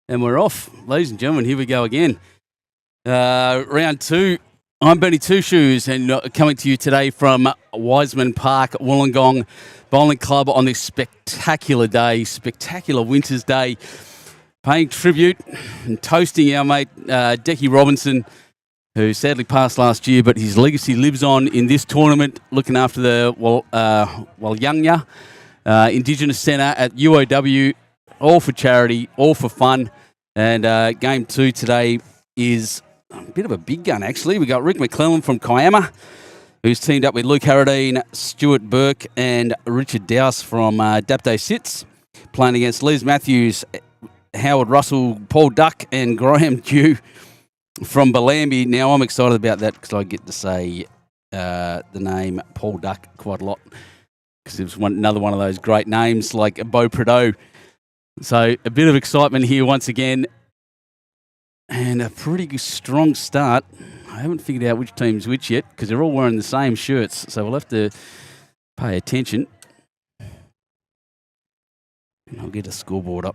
And we're off. Ladies and gentlemen, here we go again. Round two. I'm Benny Two Shoes and coming to you today from Wisemans Park, Wollongong Bowling Club on this spectacular day, spectacular winter's day, paying tribute and toasting our mate Decky Robinson, who sadly passed last year, but his legacy lives on in this tournament, looking after the WOOLYUNGAH Indigenous Centre at UOW, all for charity, all for fun. And game two today is a bit of a big gun, actually. We got Rick McClellan from Kiama, who's teamed up with Luke Harradine, Stuart Burke, and Richard Dowse from Dapday Sits, playing against Liz Matthews, Howard Russell, Paul Duck, and Graham Dew from Bellambi. Now, I'm excited about that because I get to say the name Paul Duck quite a lot because it was another one of those great names like Beau Prideaux. So a bit of excitement here once again and a pretty strong start. I haven't figured out which team's which yet because they're all wearing the same shirts, so we'll have to pay attention. And I'll get a scoreboard up.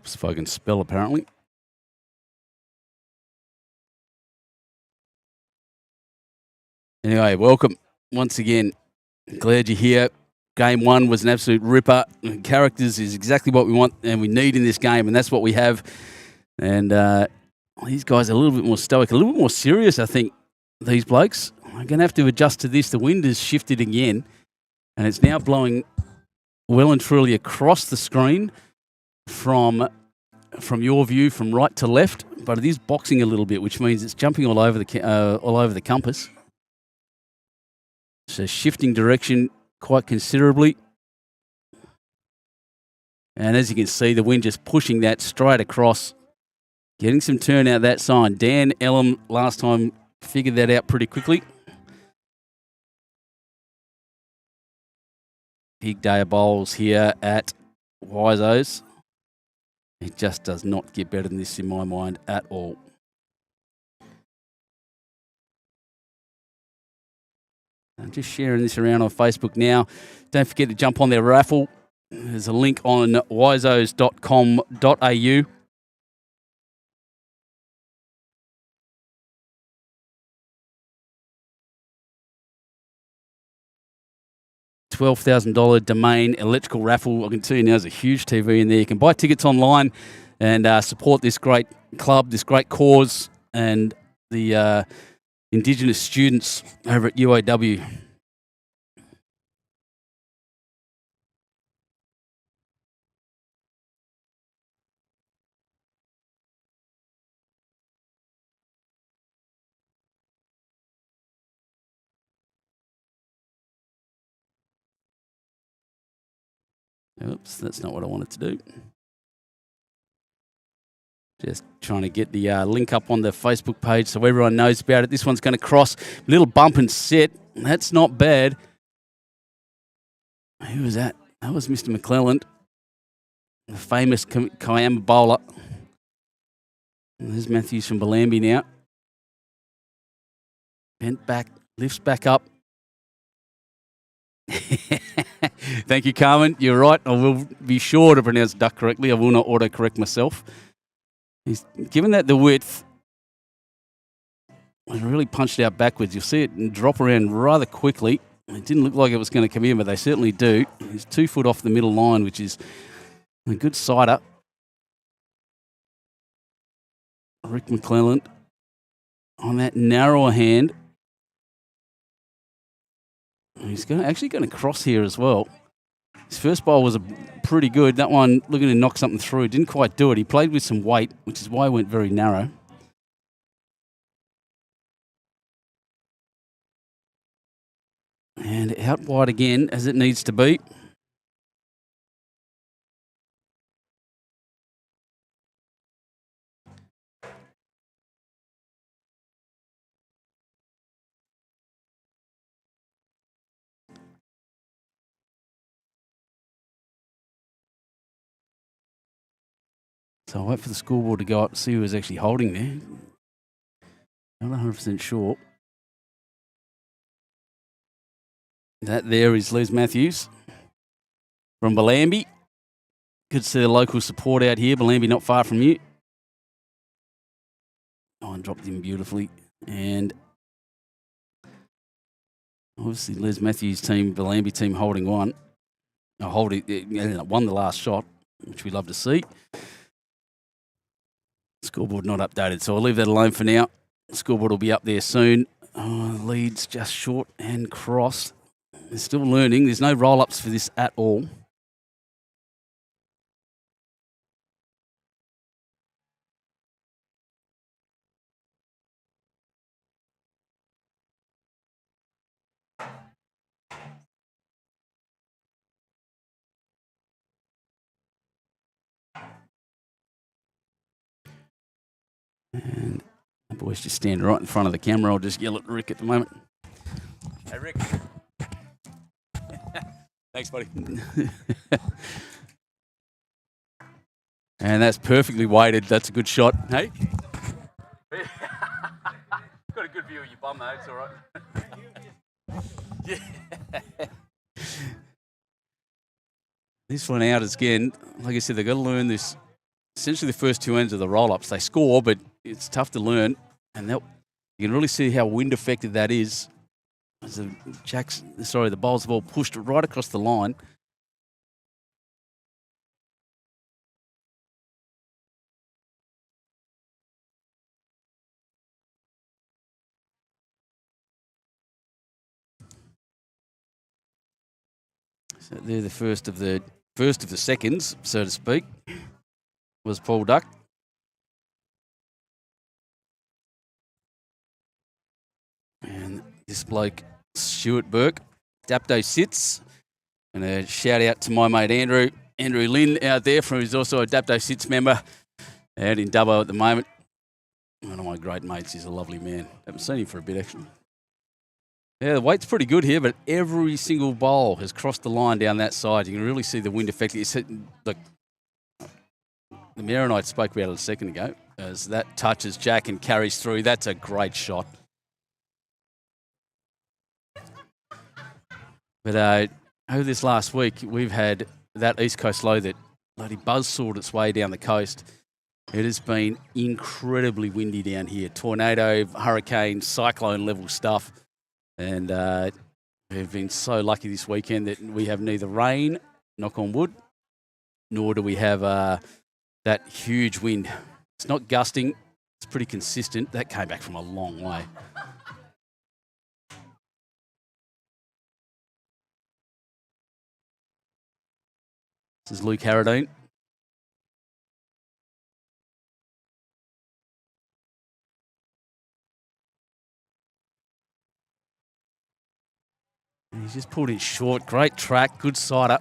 If I can spell, apparently. Anyway, welcome once again. Glad you're here. Game one was an absolute ripper. Characters is exactly what we want and we need in this game, and that's what we have. And these guys are a little bit more stoic, a little bit more serious, I think, these blokes. I'm going to have to adjust to this. The wind has shifted again, and it's now blowing well and truly across the screen from your view, from right to left, but it is boxing a little bit, which means it's jumping all over the compass. So shifting direction quite considerably. And as you can see, the wind just pushing that straight across, getting some turn out that side. Dan Ellum last time figured that out pretty quickly. Big day of bowls here at Wisos. It just does not get better than this in my mind at all. I'm just sharing this around on Facebook now. Don't forget to jump on their raffle. There's a link on wisos.com.au. $12,000 domain electrical raffle. I can tell you now there's a huge TV in there. You can buy tickets online and support this great club, this great cause, and the Indigenous students over at UOW. Oops, that's not what I wanted to do. Just trying to get the link up on the Facebook page so everyone knows about it. This one's going to cross. Little bump and set. That's not bad. Who was that? That was Mr. McClelland, the famous Kiama bowler. And there's Matthews from Bellambi now. Bent back, lifts back up. Thank you, Carmen. You're right. I will be sure to pronounce duck correctly. I will not auto-correct myself. He's given that the width. I really punched out backwards. You'll see it drop around rather quickly. It didn't look like it was going to come in, but they certainly do. He's 2 foot off the middle line, which is a good sider. Rick McClellan on that narrower hand. He's actually going to cross here as well. His first bowl was pretty good. That one looking to knock something through. Didn't quite do it. He played with some weight, which is why he went very narrow. And out wide again, as it needs to be. So I'll wait for the scoreboard to go up to see who was actually holding there. Not 100% sure. That there is Les Matthews from Bellambi. Good to see the local support out here. Bellambi not far from you. Oh, and dropped him beautifully. And obviously Les Matthews' team, Bellambi team holding one. Won the last shot, which we love to see. Scoreboard not updated, so I'll leave that alone for now. Scoreboard will be up there soon. Oh, leads just short and cross. They're still learning. There's no roll-ups for this at all. And the boys just stand right in front of the camera. I'll just yell at Rick at the moment. Hey, Rick. Thanks, buddy. And that's perfectly weighted. That's a good shot. Hey? Got a good view of your bum, though. It's all right. Yeah. This one out again. Like I said, they've got to learn this. Essentially, the first two ends of the roll-ups. They score, but it's tough to learn. And you can really see how wind affected that is. As the bowls have all pushed right across the line. So they're the first of the seconds, so to speak, was Paul Duck. And this bloke, Stuart Burke, Dapto sits. And a shout out to my mate Andrew Lynn out there, who's also a Dapto Sits member out in Dubbo at the moment. One of my great mates. He's a lovely man. Haven't seen him for a bit, actually. Yeah, the weight's pretty good here, but every single bowl has crossed the line down that side. You can really see the wind effect. It's the Mayor and I spoke about it a second ago. As that touches Jack and carries through, that's a great shot. But over this last week, we've had that east coast low that bloody buzzsawed its way down the coast. It has been incredibly windy down here. Tornado, hurricane, cyclone level stuff. And we've been so lucky this weekend that we have neither rain, knock on wood, nor do we have that huge wind. It's not gusting. It's pretty consistent. That came back from a long way. This is Luke Harradine. And he's just pulled it short. Great track. Good sider.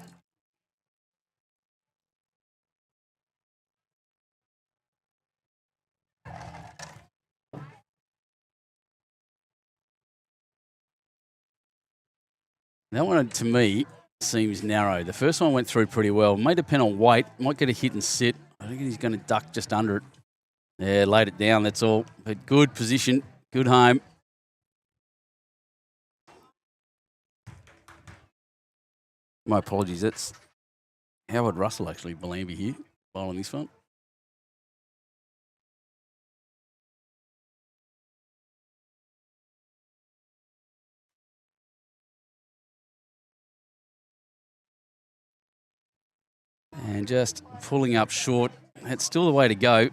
That one, to me, seems narrow. The first one went through pretty well. May depend on weight. Might get a hit and sit. I think he's going to duck just under it. Yeah, laid it down, that's all. But good position. Good home. My apologies. That's Howard Russell, actually, Bellambi here, bowling this one. And just pulling up short. That's still the way to go.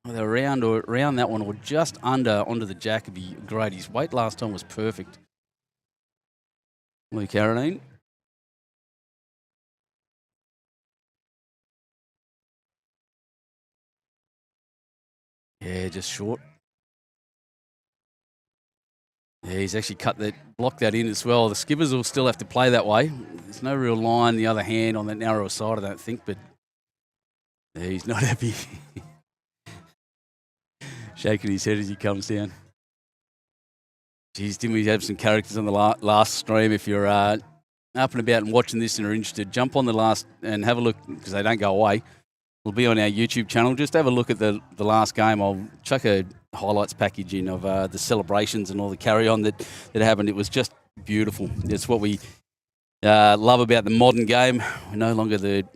Either around that one or just under onto the jack would be great. His weight last time was perfect. Luke Harradine. Yeah, just short. Yeah, he's actually blocked that in as well. The skippers will still have to play that way. There's no real line the other hand on that narrower side, I don't think, but yeah, he's not happy. Shaking his head as he comes down. Geez, didn't we have some characters on the last stream? If you're up and about and watching this and are interested, jump on the last and have a look, because they don't go away. will be on our YouTube channel. Just have a look at the last game. I'll chuck a highlights package in of the celebrations and all the carry-on that happened. It was just beautiful. It's what we love about the modern game. We're no longer the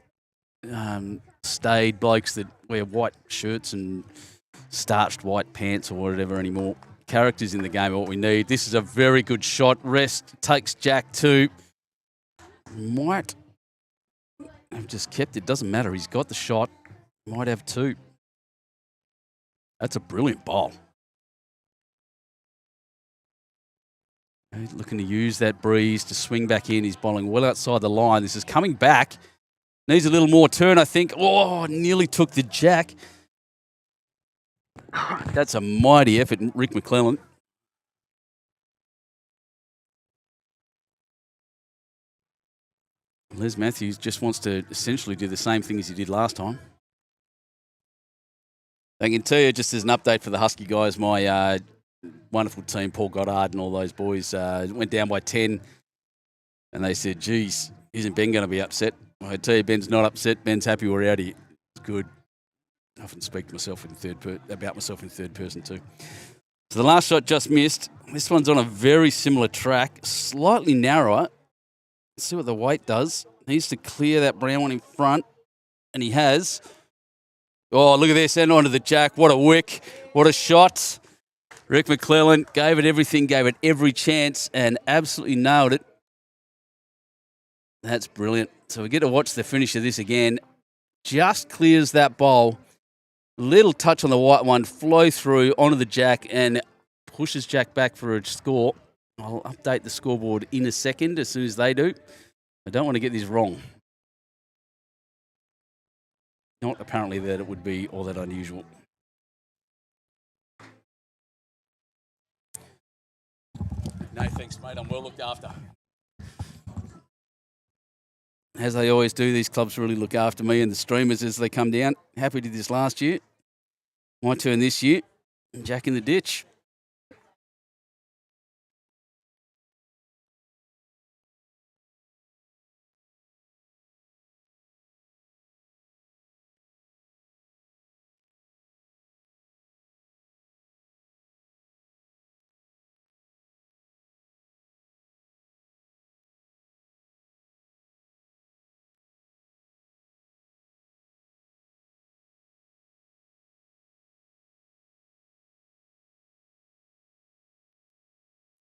staid blokes that wear white shirts and starched white pants or whatever anymore. Characters in the game are what we need. This is a very good shot. Rest takes Jack two. Might have just kept it. Doesn't matter. He's got the shot. Might have two. That's a brilliant bowl. He's looking to use that breeze to swing back in. He's bowling well outside the line. This is coming back. Needs a little more turn, I think. Oh, nearly took the jack. That's a mighty effort, Rick McClellan. Les Matthews just wants to essentially do the same thing as he did last time. I can tell you, just as an update for the Husky guys, my wonderful team, Paul Goddard and all those boys, went down by 10, and they said, geez, isn't Ben going to be upset? I tell you, Ben's not upset. Ben's happy we're out here. It's good. I often speak to myself about myself in third person too. So the last shot just missed. This one's on a very similar track, slightly narrower. Let's see what the weight does. Needs to clear that brown one in front, and he has. Oh, look at this, and onto the jack. What a wick. What a shot. Rick McClellan gave it everything, gave it every chance, and absolutely nailed it. That's brilliant. So we get to watch the finish of this again. Just clears that bowl. Little touch on the white one, flow through onto the jack, and pushes Jack back for a score. I'll update the scoreboard in a second as soon as they do. I don't want to get this wrong. Not apparently that it would be all that unusual. No thanks, mate. I'm well looked after. As they always do, these clubs really look after me and the streamers as they come down. Happy did this last year. My turn this year. Jack in the ditch.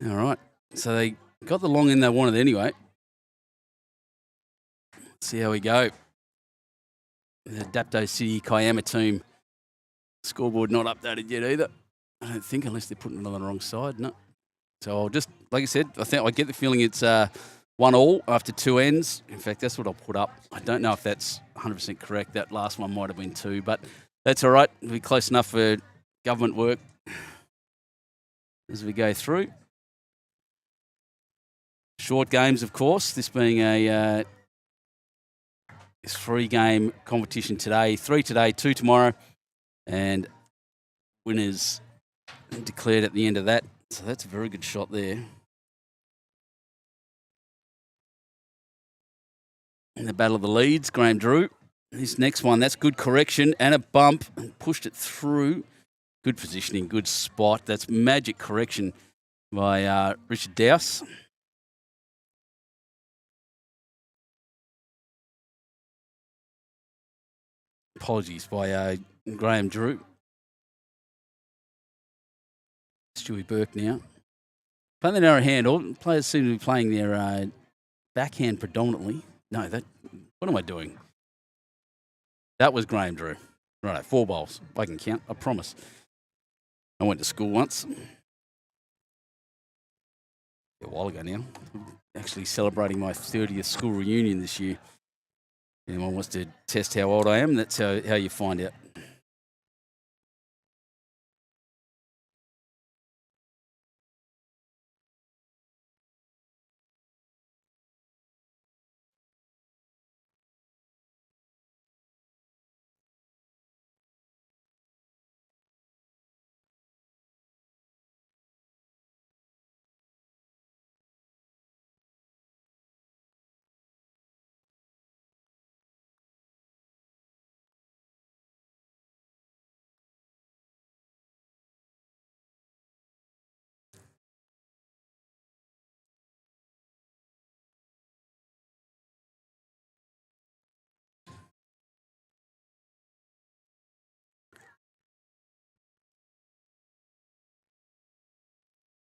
All right. So they got the long end they wanted anyway. Let's see how we go. The Dapto City Kiama team scoreboard not updated yet either. I don't think, unless they're putting it on the wrong side. No. So I'll just, like I said, I get the feeling it's 1-1 after two ends. In fact, that's what I'll put up. I don't know if that's 100% correct. That last one might have been 2, but that's all right. It'll be close enough for government work as we go through. Short games, of course. This being a 3-game competition today. 3 today, 2 tomorrow, and winners declared at the end of that. So that's a very good shot there. In the battle of the leads, Graham Drew. This next one, that's good correction and a bump, and pushed it through. Good positioning, good spot. That's magic correction by Richard Dowse. Apologies by Graham Drew. Stewie Burke now. Playing the narrow handle. Players seem to be playing their backhand predominantly. No, what am I doing? That was Graham Drew. Right, 4 bowls. I can count, I promise. I went to school once. A while ago now. Actually celebrating my 30th school reunion this year. Anyone wants to test how old I am, that's how you find out.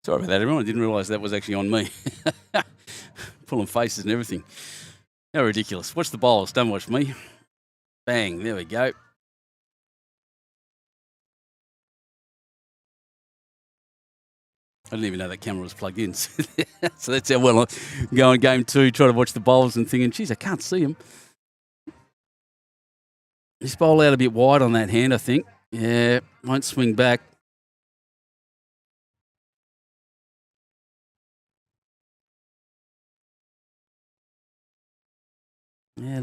Sorry about that, everyone. I didn't realise that was actually on me. Pulling faces and everything. How ridiculous. Watch the bowls. Don't watch me. Bang. There we go. I didn't even know that camera was plugged in. So that's how well I'm going game 2, trying to watch the bowls and thinking, geez, I can't see him. This bowl out a bit wide on that hand, I think. Yeah, won't swing back. Yeah,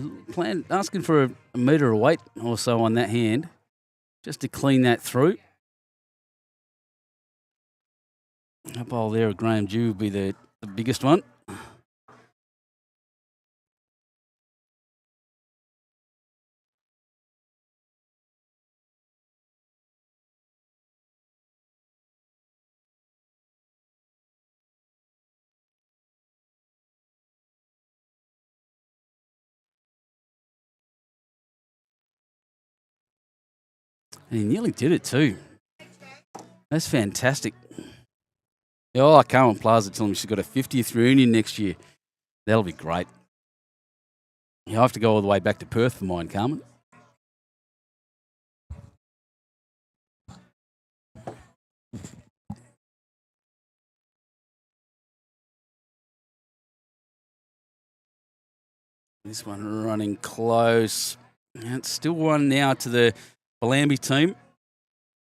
asking for a metre of weight or so on that hand, just to clean that through. That bowl there of Graham Dew will be the biggest one. And he nearly did it too. That's fantastic. Oh, I can't Plaza tell him she's got a 50th reunion next year. That'll be great. You have to go all the way back to Perth for mine, Carmen. This one running close. And it's still one now to the Bellambi team.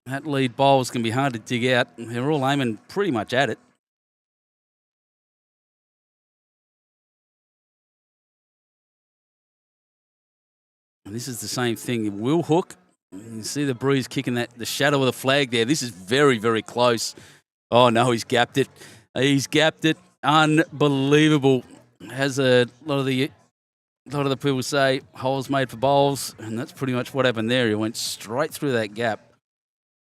That lead bowl is going to be hard to dig out. They're all aiming pretty much at it. And this is the same thing. It will hook. You can see the breeze kicking the shadow of the flag there. This is very, very close. Oh, no, he's gapped it. He's gapped it. Unbelievable. Has a lot of the people say holes made for bowls, and that's pretty much what happened there. He went straight through that gap.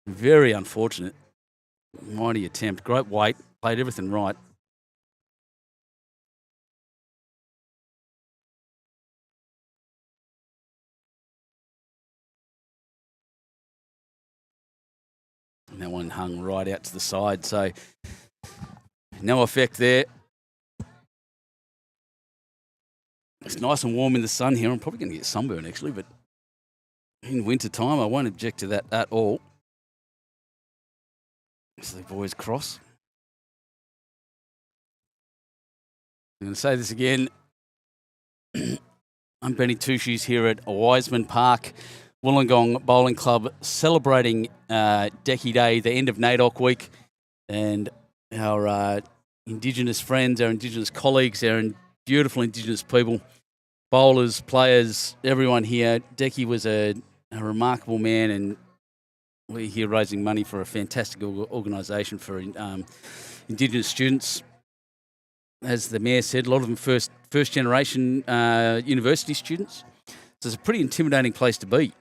Very unfortunate. Mighty attempt. Great weight. Played everything right. And that one hung right out to the side, so no effect there. It's nice and warm in the sun here. I'm probably going to get sunburn, actually, but in winter time, I won't object to that at all. So the boys cross. I'm going to say this again. I'm Benny Two Shoes here at Wiseman Park, Wollongong Bowling Club, celebrating Decky Day, the end of NAIDOC week, and our Indigenous friends, our Indigenous colleagues, our beautiful Indigenous people, bowlers, players, everyone here. Decky was a remarkable man, and we're here raising money for a fantastic organisation for Indigenous students. As the Mayor said, a lot of them first generation university students. So it's a pretty intimidating place to be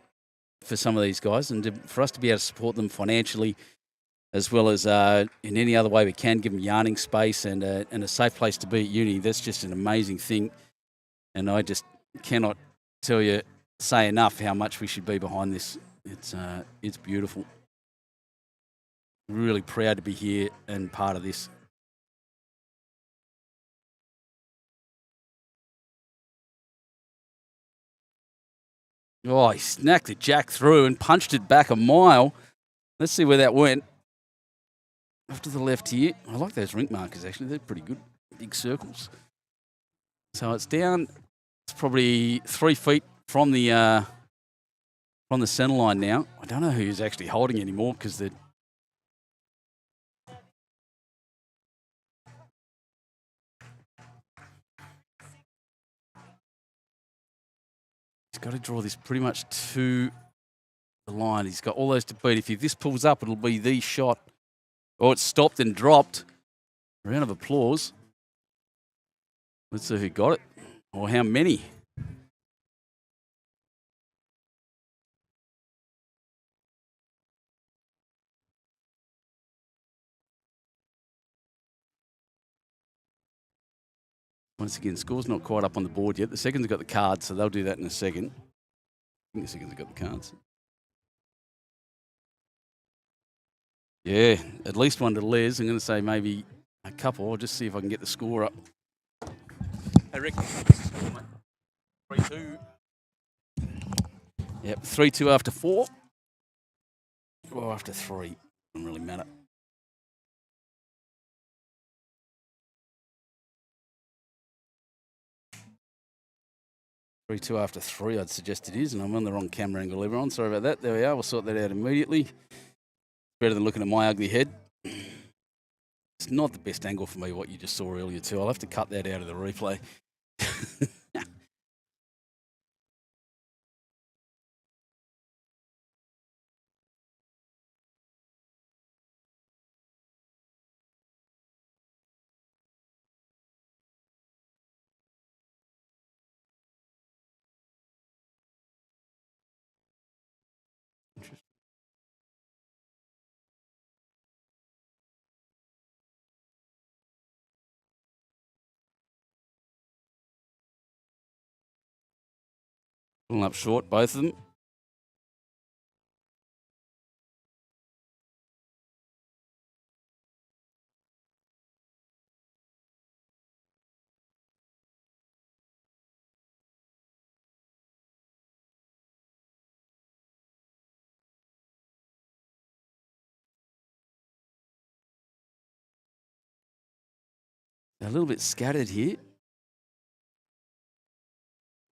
for some of these guys, and for us to be able to support them financially, as well as in any other way we can, give them yarning space and a safe place to be at uni. That's just an amazing thing, and I just cannot say enough how much we should be behind this. It's beautiful. Really proud to be here and part of this. Oh, he snacked the jack through and punched it back a mile. Let's see where that went. Off to the left here. I like those rink markers, actually. They're pretty good. Big circles. So it's down. It's probably 3 feet from the centre line now. I don't know who's actually holding anymore because they're... He's got to draw this pretty much to the line. He's got all those to beat. If this pulls up, it'll be the shot. Oh, it stopped and dropped. A round of applause. Let's see who got it, or how many. Once again, score's not quite up on the board yet. The seconds have got the cards, so they'll do that in a second. I think the seconds have got the cards. Yeah, at least one to Les. I'm going to say maybe a couple. I'll just see if I can get the score up. Hey, Rick. 3-2. Yep, 3-2 after 4. Or after 3. Doesn't really matter. Two after 3, I'd suggest it is, and I'm on the wrong camera angle, everyone. Sorry about that. There we are. We'll sort that out immediately. Better than looking at my ugly head. It's not the best angle for me, what you just saw earlier, too. I'll have to cut that out of the replay. Pulling up short, both of them. A little bit scattered here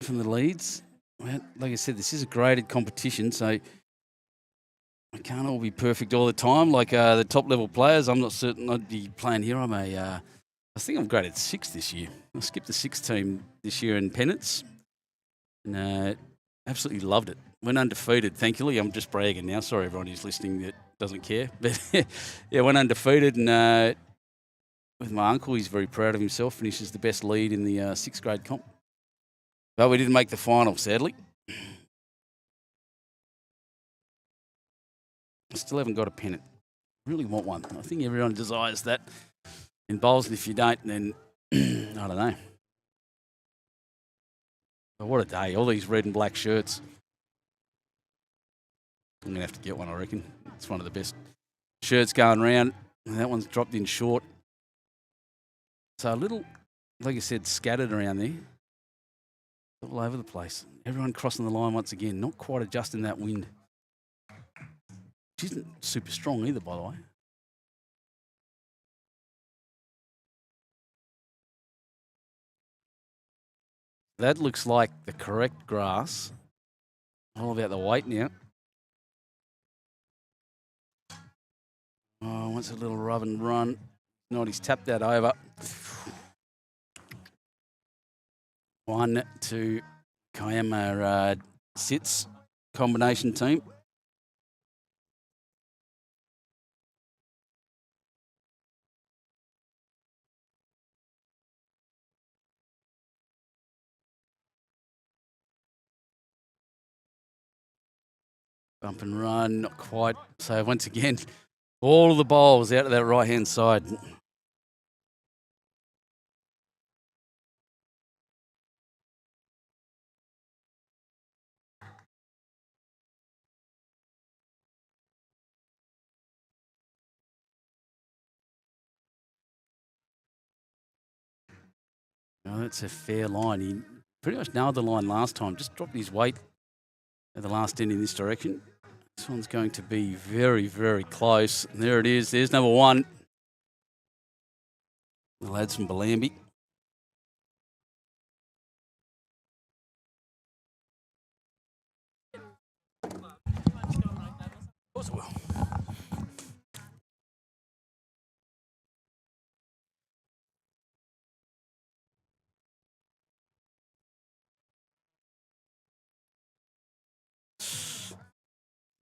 from the leads. Well, like I said, this is a graded competition, so I can't all be perfect all the time. Like the top level players, I'm not certain I'd be playing here. I think I'm graded 6 this year. I skipped the 6 team this year in pennants, and absolutely loved it. Went undefeated, thankfully. I'm just bragging now. Sorry, everyone who's listening that doesn't care. But yeah, went undefeated, and with my uncle, he's very proud of himself. Finishes the best lead in the 6th grade comp. But we didn't make the final, sadly. I still haven't got a pennant. Really want one. I think everyone desires that in bowls, and if you don't, then I don't know. But what a day. All these red and black shirts. I'm going to have to get one, I reckon. It's one of the best shirts going around. And that one's dropped in short. So a little, like I said, scattered around there. All over the place. Everyone crossing the line once again. Not quite adjusting that wind. Which isn't super strong either, by the way. That looks like the correct grass. All about the weight now. Oh, wants a little rub and run. Not, he's tapped that over. 1 to Kiama sits combination team. Bump and run, not quite. So once again, all of the bowls out of that right-hand side. Oh, that's a fair line. He pretty much nailed the line last time. Just dropped his weight at the last end in this direction. This one's going to be very, very close. And there it is. There's number 1. The lads from Bellambi. Of course it will.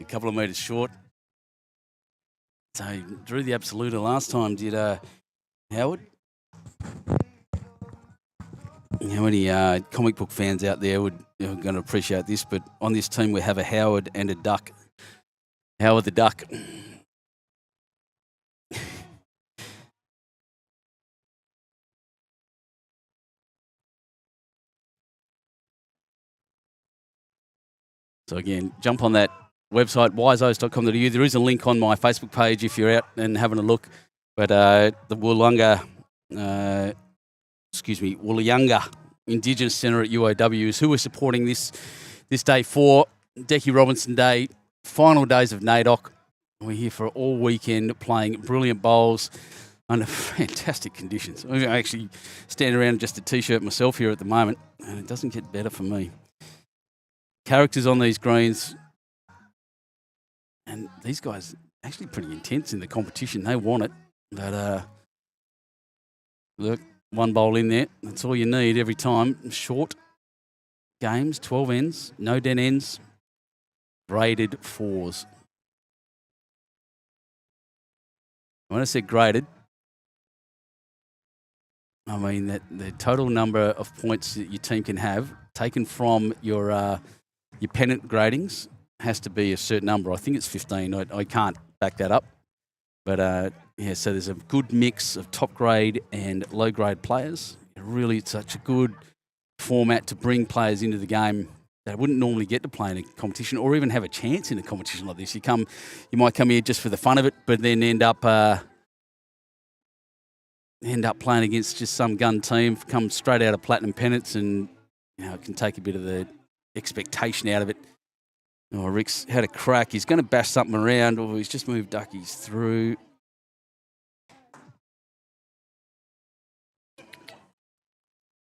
A couple of metres short. So he drew the absoluter last time, did Howard. How many comic book fans out there are going to appreciate this? But on this team, we have a Howard and a Duck. Howard the Duck. So again, jump on that website, wisos.com.au. There is a link on my Facebook page if you're out and having a look. But the WOOLYUNGAH Indigenous Centre at UOW is who we're supporting this day for. Decky Robinson Day, final days of NAIDOC. We're here for all weekend playing brilliant bowls under fantastic conditions. I'm actually standing around in just a T-shirt myself here at the moment, and it doesn't get better for me. Characters on these greens, and these guys actually pretty intense in the competition. They want it, but look, one bowl in there. That's all you need every time. Short games, 12 ends, no dead ends, graded fours. When I said graded, I mean that the total number of points that your team can have taken from your pennant gradings has to be a certain number. I think it's 15. I can't back that up. But, yeah, so there's a good mix of top grade and low grade players. Really, it's such a good format to bring players into the game that wouldn't normally get to play in a competition or even have a chance in a competition like this. You might come here just for the fun of it, but then end up playing against just some gun team, come straight out of platinum pennants, and it can take a bit of the expectation out of it. Oh, Rick's had a crack. He's going to bash something around. Oh, he's just moved duckies through.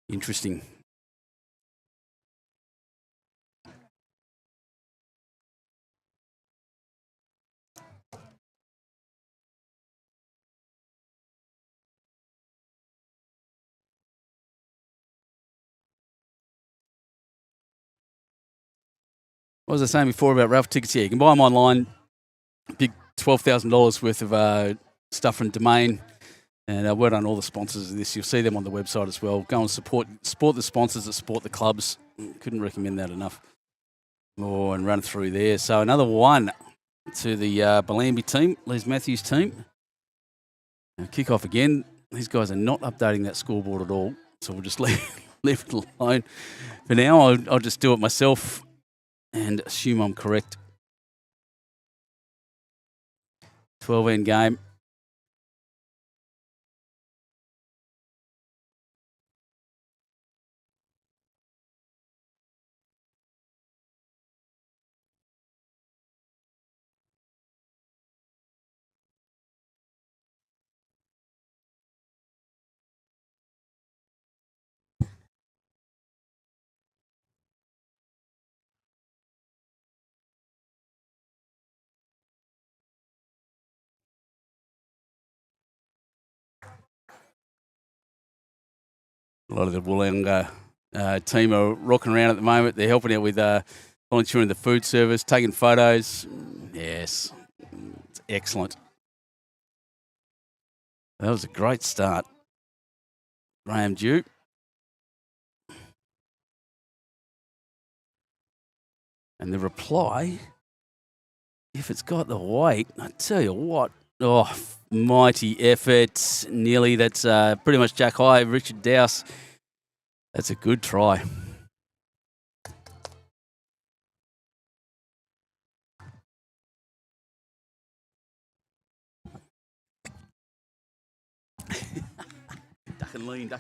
Interesting. What was I saying before about Ralph tickets? Yeah, you can buy them online. Big $12,000 worth of stuff from Domain. And word on all the sponsors of this. You'll see them on the website as well. Go and support the sponsors that support the clubs. Couldn't recommend that enough. Oh, and run through there. So another one to the Bellambi team, Les Matthews team. And kick off again. These guys are not updating that scoreboard at all. So we'll just leave it alone. For now, I'll just do it myself and assume I'm correct. 12-end game. A lot of the WOOLYUNGAH team are rocking around at the moment. They're helping out with volunteering the food service, taking photos. Yes, it's excellent. That was a great start. Graham Dew. And the reply, if it's got the weight, I tell you what, mighty effort. Nearly, that's pretty much Jack High, Richard Dowse. That's a good try. Duck and lean.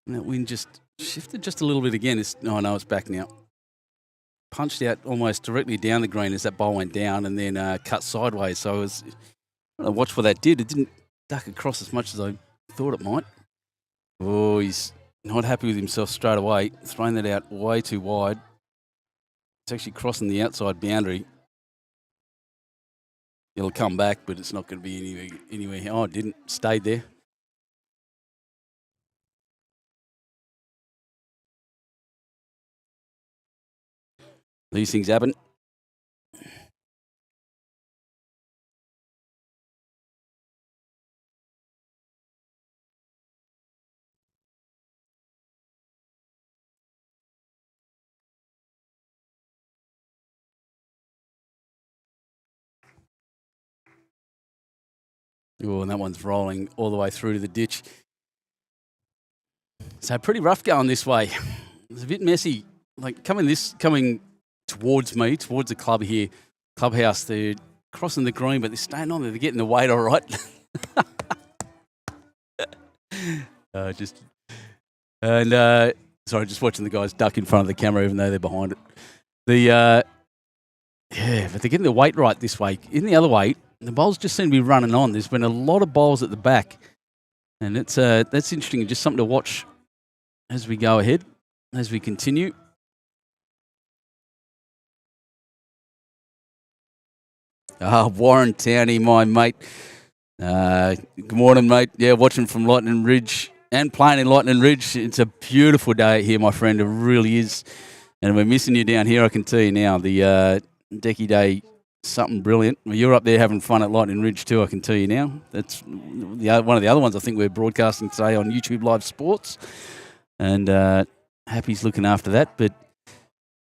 And that wind just shifted just a little bit again. It's back now. Punched out almost directly down the green as that ball went down and then cut sideways. So I was trying to watch what that did. It didn't duck across as much as I thought it might. Oh, he's not happy with himself straight away. Thrown that out way too wide. It's actually crossing the outside boundary. It'll come back, but it's not going to be anywhere. Oh, it didn't. Stayed there. These things happen. Oh, and that one's rolling all the way through to the ditch. So pretty rough going this way. It's a bit messy. Like coming towards me, towards the club here, clubhouse. They're crossing the green, but they're staying on there. They're getting the weight all right. Sorry, just watching the guys duck in front of the camera, even though they're behind it. But they're getting the weight right this way. In the other way, the bowls just seem to be running on. There's been a lot of bowls at the back, and that's interesting. Just something to watch as we go ahead, as we continue. Warren Towney, my mate. Good morning, mate. Yeah, watching from Lightning Ridge and playing in Lightning Ridge. It's a beautiful day here, my friend. It really is. And we're missing you down here, I can tell you now. The Decky Day, something brilliant. Well, you're up there having fun at Lightning Ridge too, I can tell you now. That's one of the other ones I think we're broadcasting today on YouTubelivesports. And Happy's looking after that. But,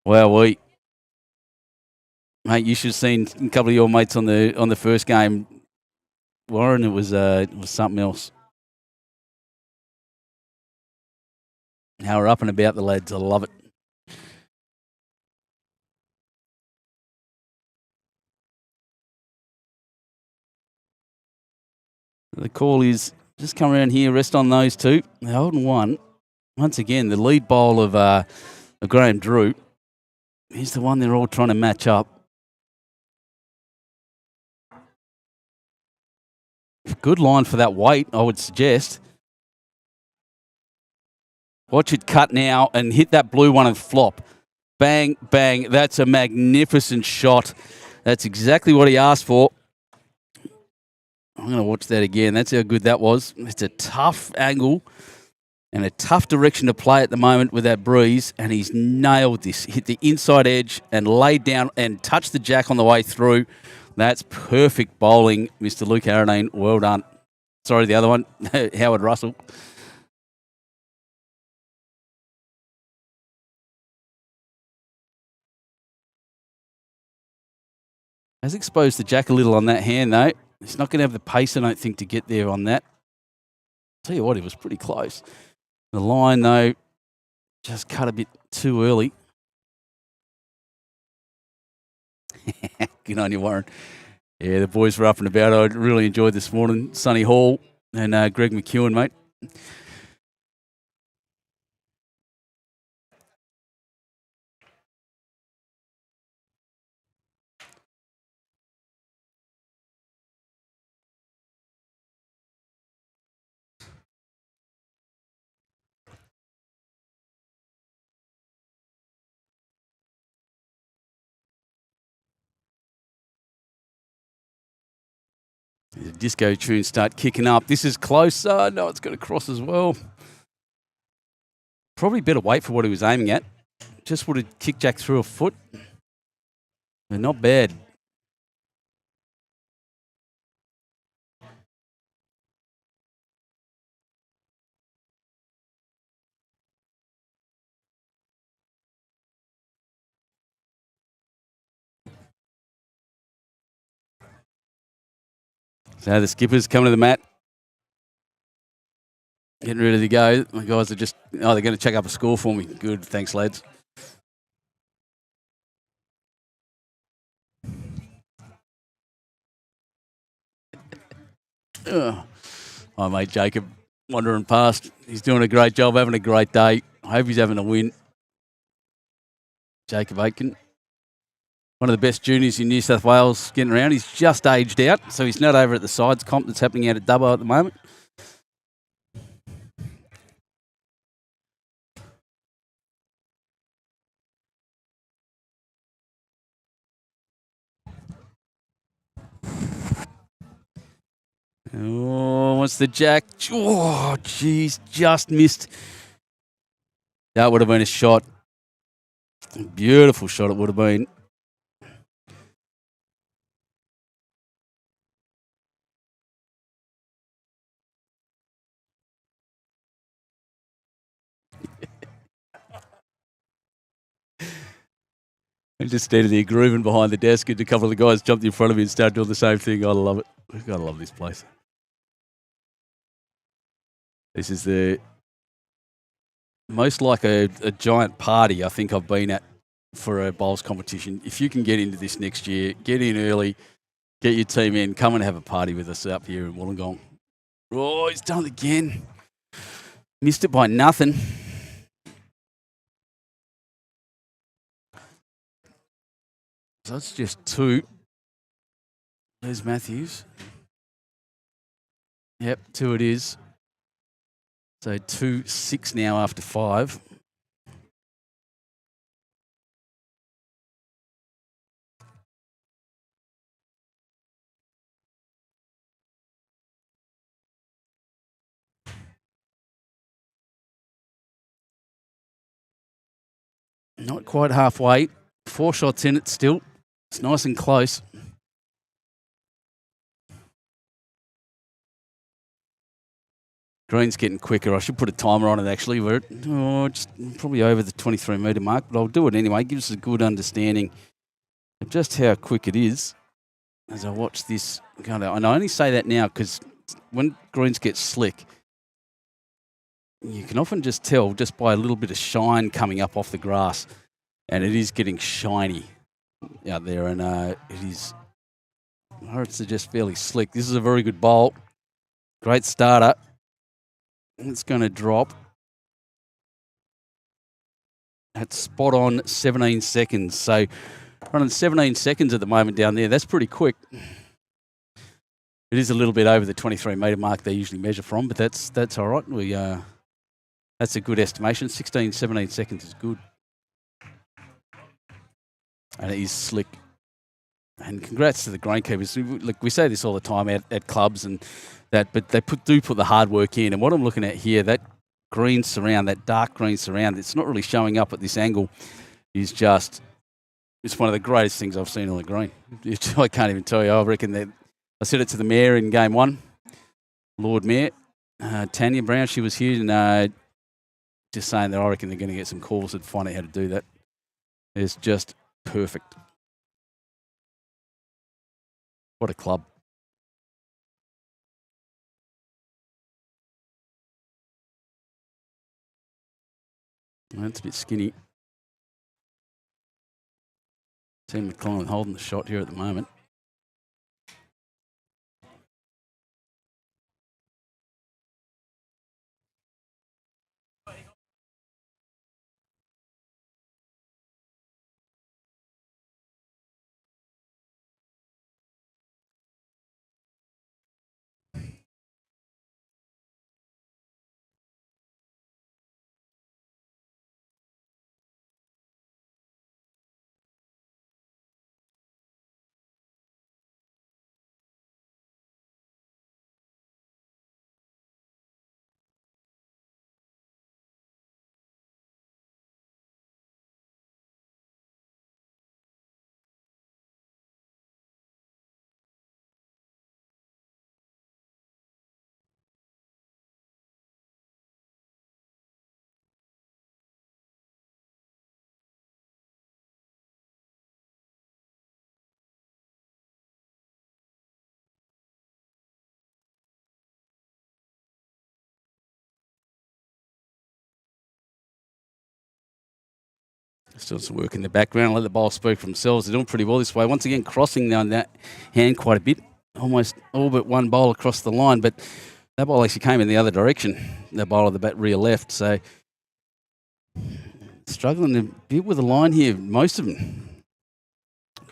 wow, mate, you should have seen a couple of your mates on the first game, Warren. It was something else. Now we're up and about the lads. I love it. The call is just come around here, rest on those two. They're holding one. Once again, the lead bowl of Graham Drew. He's the one they're all trying to match up. Good line for that weight, I would suggest. Watch it cut now and hit that blue one and flop. Bang, bang. That's a magnificent shot. That's exactly what he asked for. I'm going to watch that again. That's how good that was. It's a tough angle and a tough direction to play at the moment with that breeze, and he's nailed this. Hit the inside edge and laid down and touched the jack on the way through. That's perfect bowling, Mr. Luke Aradine. Well done. Sorry, the other one, Howard Russell. Has exposed the jack a little on that hand, though. He's not going to have the pace, I don't think, to get there on that. Tell you what, it was pretty close. The line, though, just cut a bit too early. Good on you, Warren. Yeah, the boys were up and about. I really enjoyed this morning. Sonny Hall and Greg McEwen, mate. The disco tunes start kicking up. This is close. No, it's got to cross as well. Probably better wait for what he was aiming at. Just would have kicked Jack through a foot. They're not bad. So the skipper's coming to the mat. Getting ready to go. My guys are just, they're going to check up a score for me. Good, thanks, lads. My mate Jacob wandering past. He's doing a great job, having a great day. I hope he's having a win. Jacob Aitken, one of the best juniors in New South Wales getting around. He's just aged out, so he's not over at the sides comp that's happening out at Dubbo at the moment. Oh, what's the jack? Oh, jeez, just missed. That would have been a shot. A beautiful shot it would have been. I just standing there grooving behind the desk, and a couple of the guys jumped in front of me and started doing the same thing. I love it. We've got to love this place. This is the most like a giant party I think I've been at for a bowls competition. If you can get into this next year, get in early, get your team in, come and have a party with us up here in Wollongong. Oh, he's done it again. Missed it by nothing. So that's just 2. There's Matthews. Yep, 2 it is. So 2-6 now after 5. Not quite halfway. 4 shots in it still. It's nice and close. Green's getting quicker. I should put a timer on it actually. We're just probably over the 23 metre mark, but I'll do it anyway. It gives us a good understanding of just how quick it is as I watch this go down. And I only say that now because when greens get slick, you can often just tell just by a little bit of shine coming up off the grass, and it is getting shiny out there, and it's just fairly slick. This is a very good bowl. Great starter. It's going to drop at spot on 17 seconds. So running 17 seconds at the moment down there. That's pretty quick. It is a little bit over the 23 metre mark they usually measure from, but that's all right. That's a good estimation. 16, 17 seconds is good. And it is slick. And congrats to the greenkeepers. Look, we say this all the time at clubs and that, but they do put the hard work in. And what I'm looking at here, that green surround, that dark green surround, it's not really showing up at this angle, is just, it's one of the greatest things I've seen on the green. I can't even tell you. I reckon that I said it to the mayor in game 1, Lord Mayor, Tanya Brown. She was here and just saying that I reckon they're going to get some calls and find out how to do that. It's just perfect. What a club. That's a bit skinny. Team McClellan holding the shot here at the moment. Still some work in the background. Let the ball speak for themselves. They're doing pretty well this way. Once again, crossing down that hand quite a bit. Almost all but one bowl across the line, but that ball actually came in the other direction. The bowl of the bat rear left. So struggling a bit with the line here. Most of them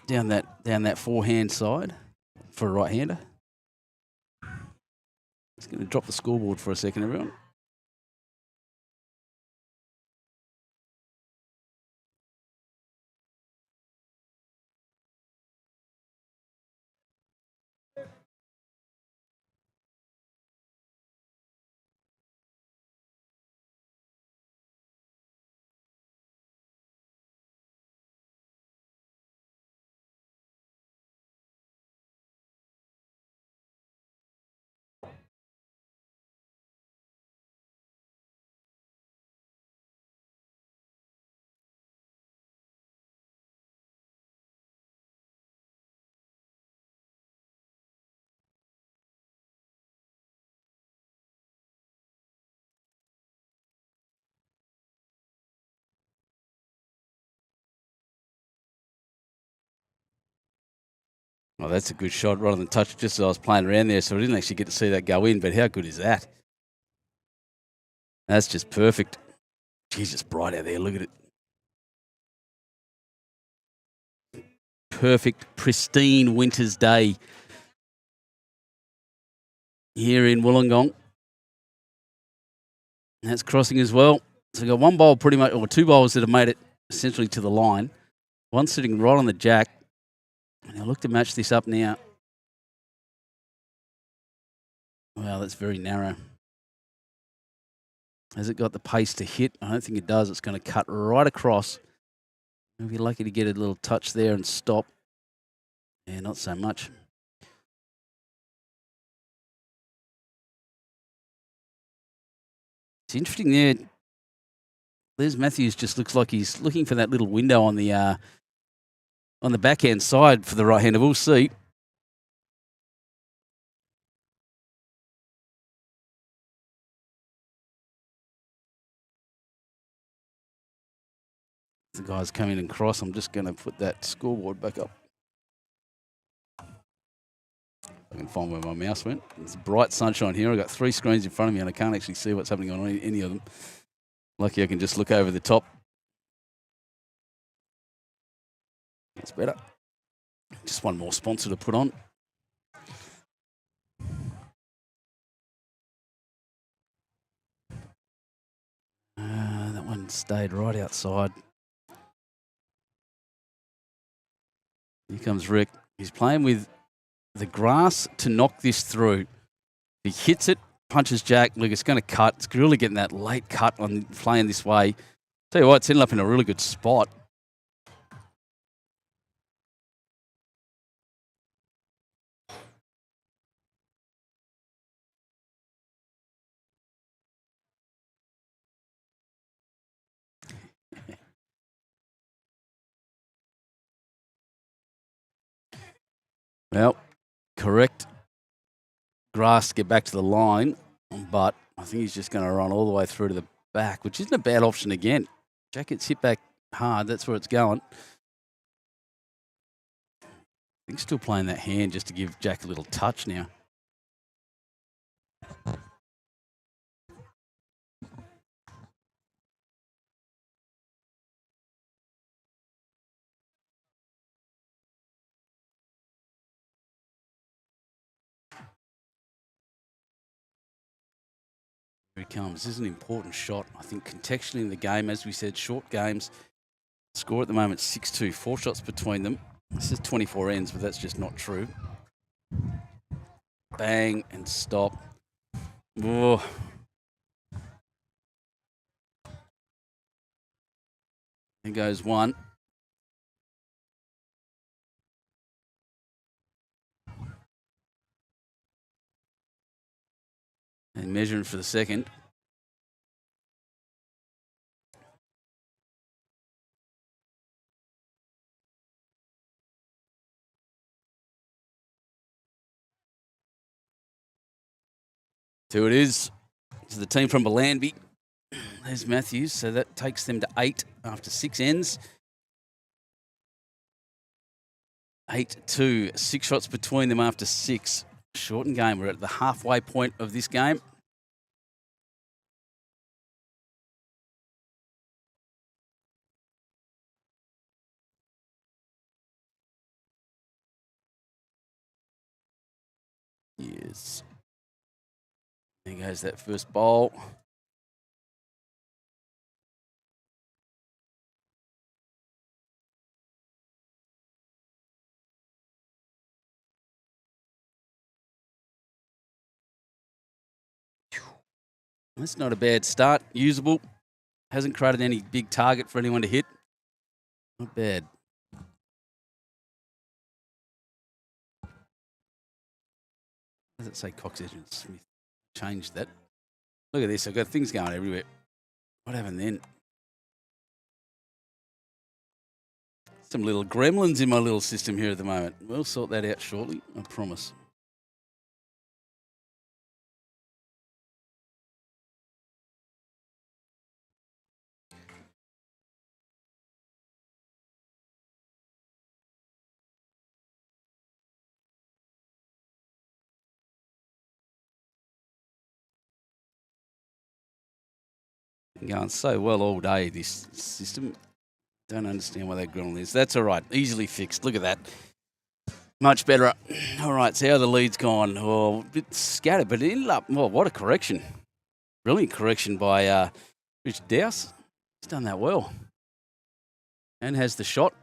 down that forehand side for a right-hander. It's going to drop the scoreboard for a second, everyone. Oh, that's a good shot right on the touch, just as I was playing around there, so I didn't actually get to see that go in, but how good is that? That's just perfect. Jeez, it's bright out there. Look at it. Perfect, pristine winter's day here in Wollongong. And that's crossing as well. So we've got one bowl pretty much, or two bowls that have made it essentially to the line. One sitting right on the jack. And I'll look to match this up now. Wow, that's very narrow. Has it got the pace to hit? I don't think it does. It's going to cut right across. We'll be lucky to get a little touch there and stop. Yeah, not so much. It's interesting there. Les Matthews just looks like he's looking for that little window on the backhand side for the right-hander. We'll see. The guys come in and cross. I'm just going to put that scoreboard back up. I can find where my mouse went. It's bright sunshine here. I've got 3 screens in front of me and I can't actually see what's happening on any of them. Lucky I can just look over the top. That's better. Just one more sponsor to put on. That one stayed right outside. Here comes Rick. He's playing with the grass to knock this through. He hits it, punches Jack. Look, it's going to cut. It's really getting that late cut on playing this way. Tell you what, it's ended up in a really good spot. Well, correct grass to get back to the line, but I think he's just going to run all the way through to the back, which isn't a bad option again. Jack gets hit back hard. That's where it's going. I think still playing that hand just to give Jack a little touch now. Here he comes. This is an important shot. I think contextually in the game, as we said, short games. Score at the moment 6-2, 4 shots between them. This is 24 ends, but that's just not true. Bang and stop. Oh. There goes one. And measuring for the second. Two it is. To the team from Bellanby. There's Matthews. So that takes them to 8 after 6 ends. 8-2. 6 shots between them after 6. Shortened game. We're at the halfway point of this game. Yes. There goes that first bowl. That's not a bad start. Usable. Hasn't created any big target for anyone to hit. Not bad. Does it say Cox Edge and Smith? Changed that. Look at this. I've got things going everywhere. What happened then? Some little gremlins in my little system here at the moment. We'll sort that out shortly, I promise. Going so well all day, this system. Don't understand why that grill is. That's all right. Easily fixed. Look at that. Much better. All right, so how the lead's gone. Oh, a bit scattered, but it ended up, well, what a correction. Brilliant correction by Richard Dowse. He's done that well. And has the shot.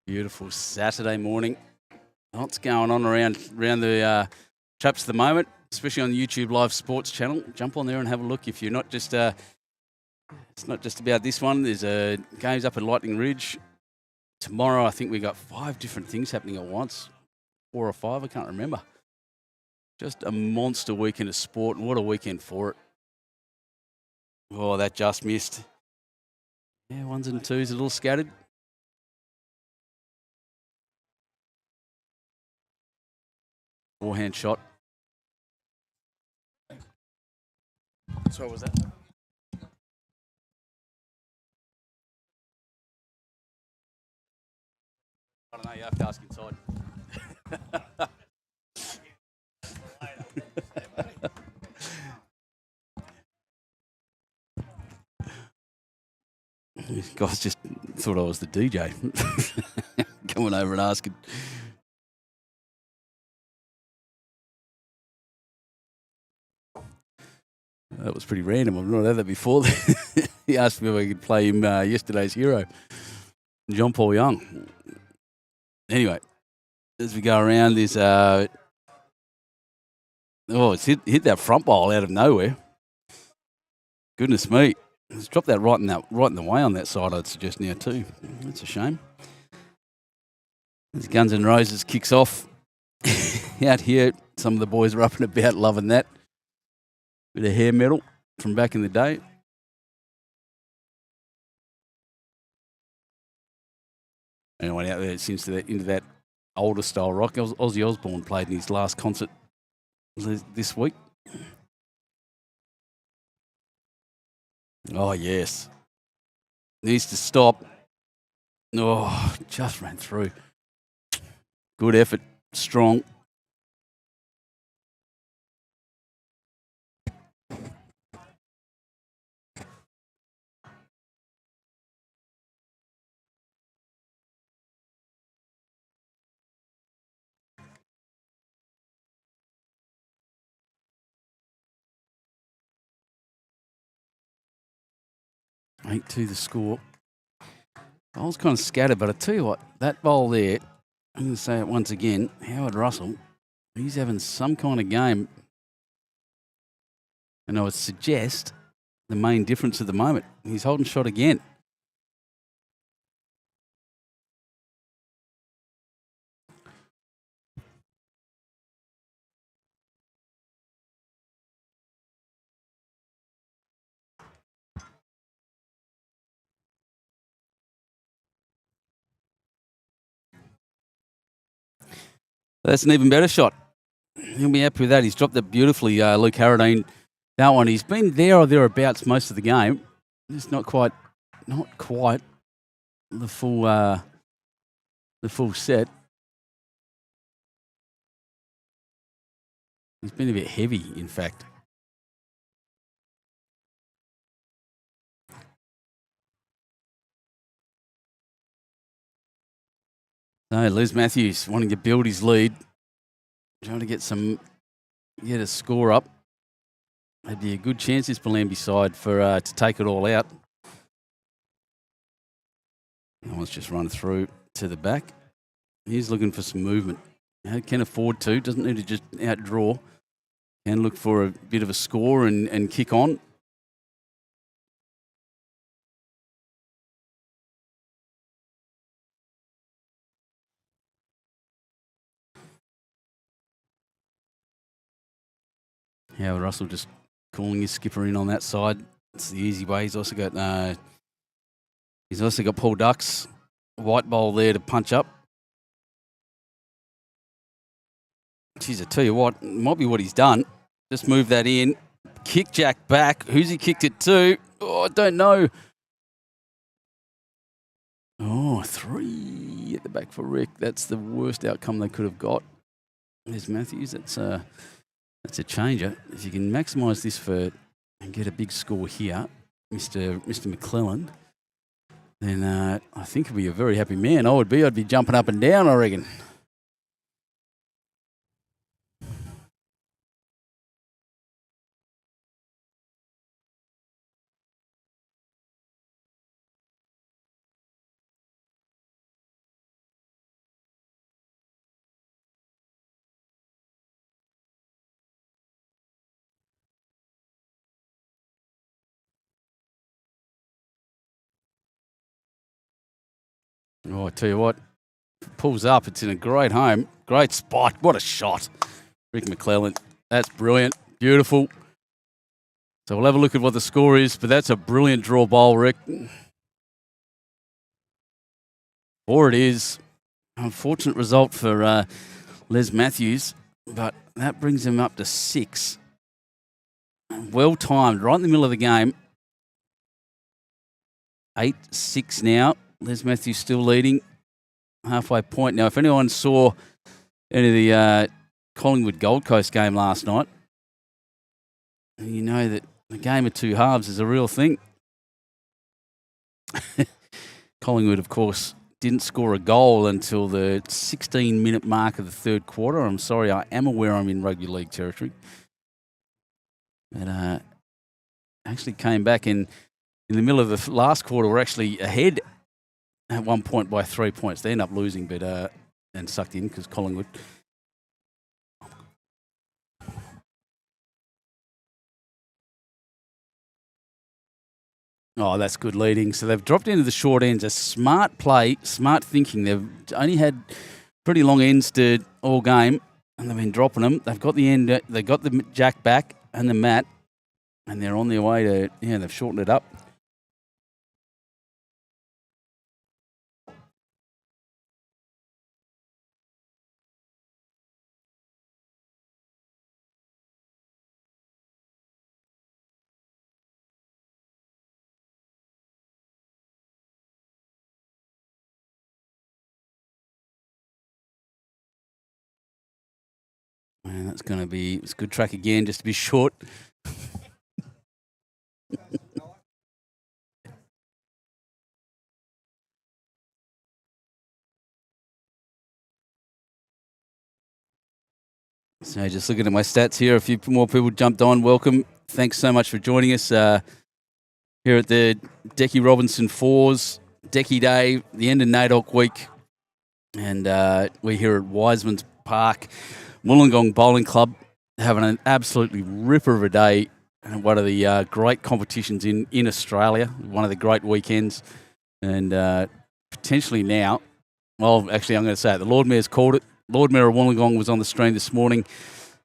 Beautiful Saturday morning. Lots going on around the traps at the moment, especially on the YouTube Live Sports channel. Jump on there and have a look if you're not just. It's not just about this one. There's games up at Lightning Ridge. Tomorrow, I think we got 5 different things happening at once. 4 or 5, I can't remember. Just a monster weekend of sport, and what a weekend for it. Oh, that just missed. Yeah, 1s and 2s a little scattered. Forehand shot. Sorry, what was that? I don't know, you have to ask inside. These guys just thought I was the DJ. Coming over and asking. That was pretty random. I've not had that before. He asked me if I could play him yesterday's hero, John Paul Young. Anyway, as we go around, there's it's hit that front bowl out of nowhere. Goodness me, it's dropped that right in the way on that side. I'd suggest now too. That's a shame. As Guns N' Roses kicks off out here, some of the boys are up and about, loving that. Bit of hair metal from back in the day. Anyone out there that's into that older style rock? Ozzy Osbourne played in his last concert this week. Oh, yes. Needs to stop. Oh, just ran through. Good effort. Strong. Eight to the score. I was kind of scattered, but I tell you what, that bowl there, I'm going to say it once again, Howard Russell, he's having some kind of game. And I would suggest the main difference at the moment, he's holding shot again. That's an even better shot. He'll be happy with that. He's dropped that beautifully, Luke Harradine. That one, he's been there or thereabouts most of the game. Just not quite the full set. He's been a bit heavy, in fact. So Liz Matthews wanting to build his lead, trying to get a score up. That'd be a good chance this Bellambi side for to take it all out. That one's just run through to the back. He's looking for some movement. Can afford to. Doesn't need to just outdraw. Can look for a bit of a score and kick on. Howard Russell just calling his skipper in on that side. It's the easy way. He's also got Paul Duck's white bowl there to punch up. Geez, I tell you what, might be what he's done. Just move that in. Kick Jack back. Who's he kicked it to? Oh, I don't know. Oh, 3 at the back for Rick. That's the worst outcome they could have got. There's Matthews. That's a changer. If you can maximise this and get a big score here, Mr. McClellan, then I think he'll be a very happy man. I'd be jumping up and down, I reckon. Oh, I tell you what, pulls up. It's in a great home. Great spot. What a shot. Rick McClellan. That's brilliant. Beautiful. So we'll have a look at what the score is, but that's a brilliant draw bowl, Rick. 4 it is. Unfortunate result for Les Matthews, but that brings him up to 6. Well timed, right in the middle of the game. 8-6 now. Les Matthews still leading. Halfway point. Now, if anyone saw any of the Collingwood Gold Coast game last night, you know that the game of 2 halves is a real thing. Collingwood, of course, didn't score a goal until the 16-minute mark of the third quarter. I'm sorry, I am aware I'm in rugby league territory. But actually came back in the middle of the last quarter. We're actually ahead at one point by 3 points. They end up losing, but and sucked in because Collingwood. Oh, that's good leading. So they've dropped into the short ends. A smart play, smart thinking. They've only had pretty long ends to all game, and they've been dropping them. They've got the end. They got the jack back and the mat, and they're on their way to. Yeah, they've shortened it up. Man, that's going to be it's a good track again, just to be short. So just looking at my stats here, a few more people jumped on. Welcome. Thanks so much for joining us here at the Decky Robinson 4s, Decky Day, the end of NAIDOC week. And we're here at Wisemans Park, Wollongong Bowling Club, having an absolutely ripper of a day and one of the great competitions in Australia, one of the great weekends. And potentially now, well, actually I'm going to say it, the Lord Mayor's called it. Lord Mayor of Wollongong was on the stream this morning.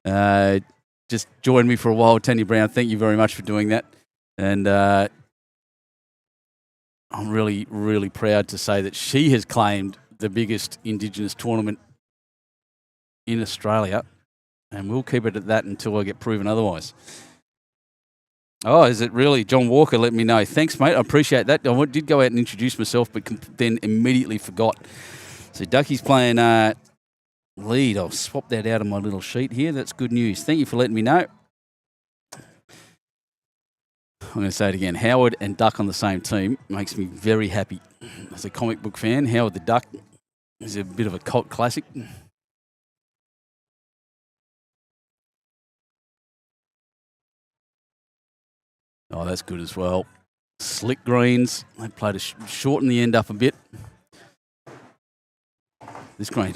Just joined me for a while. Tanya Brown, thank you very much for doing that. And I'm really, really proud to say that she has claimed the biggest Indigenous tournament in Australia, and we'll keep it at that until I get proven otherwise. Oh, is it really? John Walker let me know. Thanks, mate. I appreciate that. I did go out and introduce myself, but then immediately forgot. So Ducky's playing lead. I'll swap that out of my little sheet here. That's good news. Thank you for letting me know. I'm going to say it again. Howard and Duck on the same team makes me very happy. As a comic book fan, Howard the Duck is a bit of a cult classic. Oh, that's good as well. Slick greens. They played to shorten the end up a bit. This green,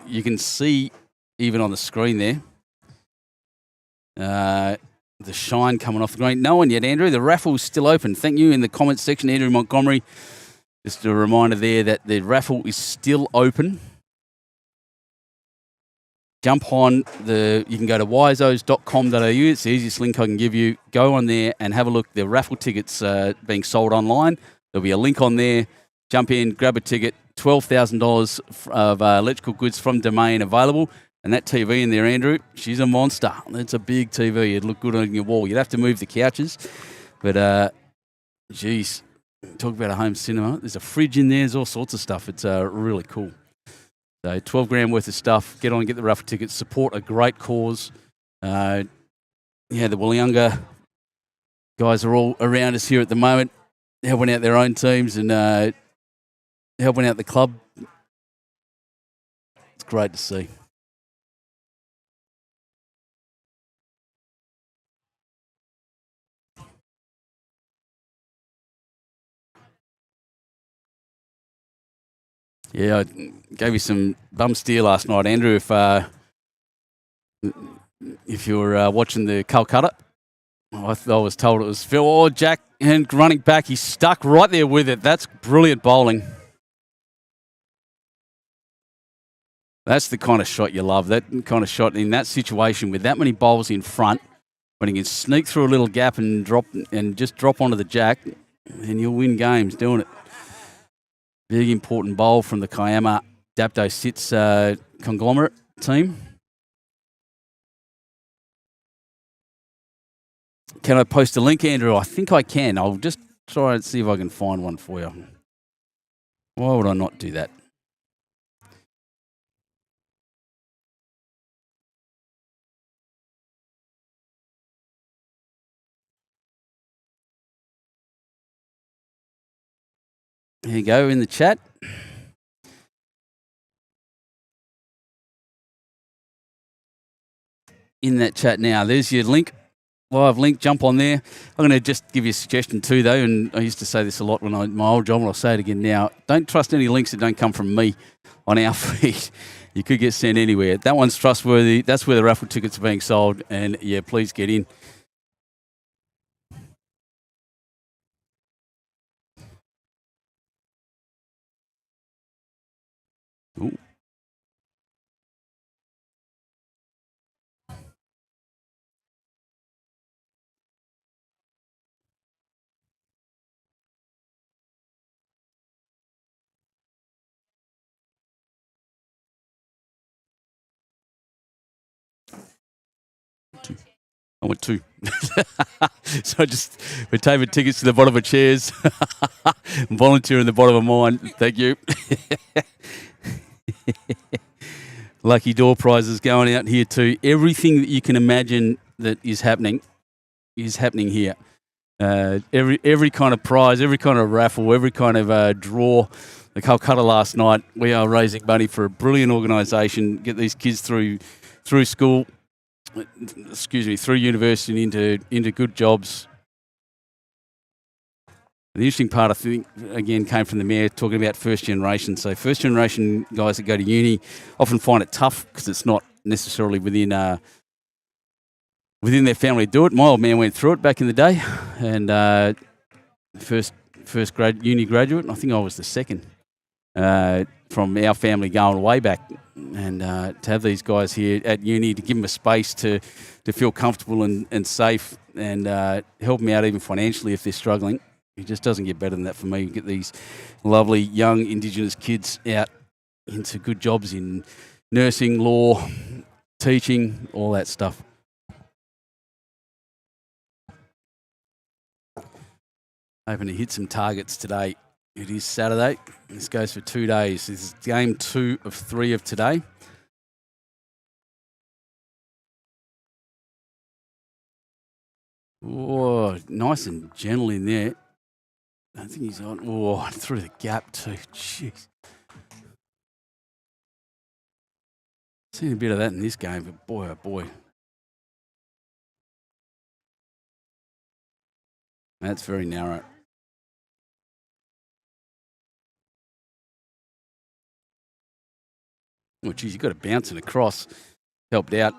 you can see even on the screen there, the shine coming off the green. No one yet, Andrew. The raffle's still open. Thank you in the comments section, Andrew Montgomery. Just a reminder there that the raffle is still open. jump on you can go to wisos.com.au. It's the easiest link I can give you. Go on there and have a look. The raffle tickets being sold online. There'll be a link on there. Jump in, grab a ticket. $12,000 of electrical goods from Domain available. And that TV in there, Andrew, she's a monster. It's a big TV. It'd look good on your wall. You'd have to move the couches. But, geez, talk about a home cinema. There's a fridge in there. There's all sorts of stuff. It's really cool. So 12 grand worth of stuff. Get on and get the raffle tickets. Support a great cause. The Woollyungaah guys are all around us here at the moment, helping out their own teams and helping out the club. It's great to see. Yeah, I gave you some bum steer last night, Andrew. If you were watching the Calcutta, I was told it was Phil. Oh, Jack and running back, he's stuck right there with it. That's brilliant bowling. That's the kind of shot you love. That kind of shot in that situation with that many bowls in front, when he can sneak through a little gap and just drop onto the jack, and you'll win games doing it. Big important bowl from the Kiama Dapto Sits conglomerate team. Can I post a link, Andrew? I think I can. I'll just try and see if I can find one for you. Why would I not do that? There you go, in the chat. In that chat now. There's your link. Live link, jump on there. I'm going to just give you a suggestion too, though, and I used to say this a lot when my old job, and I'll say it again now. Don't trust any links that don't come from me on our feed. You could get sent anywhere. That one's trustworthy. That's where the raffle tickets are being sold, and yeah, please get in. Ooh. I went two. So we're taping tickets to the bottom of chairs. Volunteer in the bottom of mine. Thank you. Lucky door prizes going out here too. Everything that you can imagine that is happening here. Every kind of prize, every kind of raffle, every kind of draw. The Calcutta last night, we are raising money for a brilliant organisation. Get these kids through school. Through university and into good jobs. The interesting part, I think, again, came from the mayor talking about first generation. So first generation guys that go to uni often find it tough because it's not necessarily within their family to do it. My old man went through it back in the day, and first uni graduate. And I think I was the second from our family going way back. And to have these guys here at uni, to give them a space to feel comfortable and safe, and help them out even financially if they're struggling. It just doesn't get better than that for me. You get these lovely young Indigenous kids out into good jobs in nursing, law, teaching, all that stuff. Hoping to hit some targets today. It is Saturday. This goes for 2 days. This is game 2 of 3 of today. Oh, nice and gentle in there. I think he's on. Oh, through the gap too. Jeez. Seen a bit of that in this game, but boy, oh boy. That's very narrow. Oh, geez, you got to bounce it across. Helped out.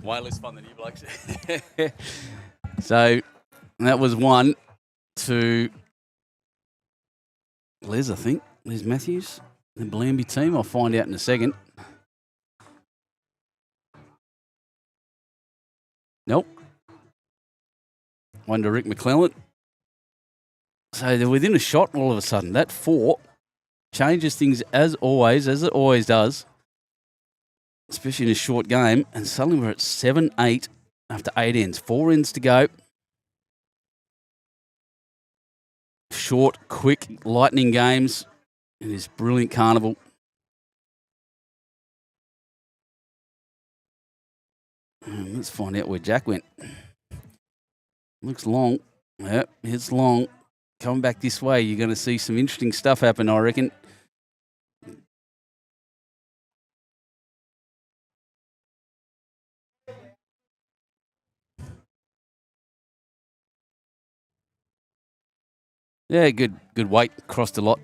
Way less fun than you blokes. So that was 1 to Les, I think. Les Matthews. The Blamby team, I'll find out in a second. Nope. One to Rick McClellan. So they're within a shot all of a sudden. That 4 changes things as always, as it always does, especially in a short game. And suddenly we're at 7-8 after 8 ends. 4 ends to go. Short, quick, lightning games in this brilliant carnival. Let's find out where Jack went. Looks long. Yep, it's long. Coming back this way, you're going to see some interesting stuff happen, I reckon. Yeah, good weight. Crossed a lot.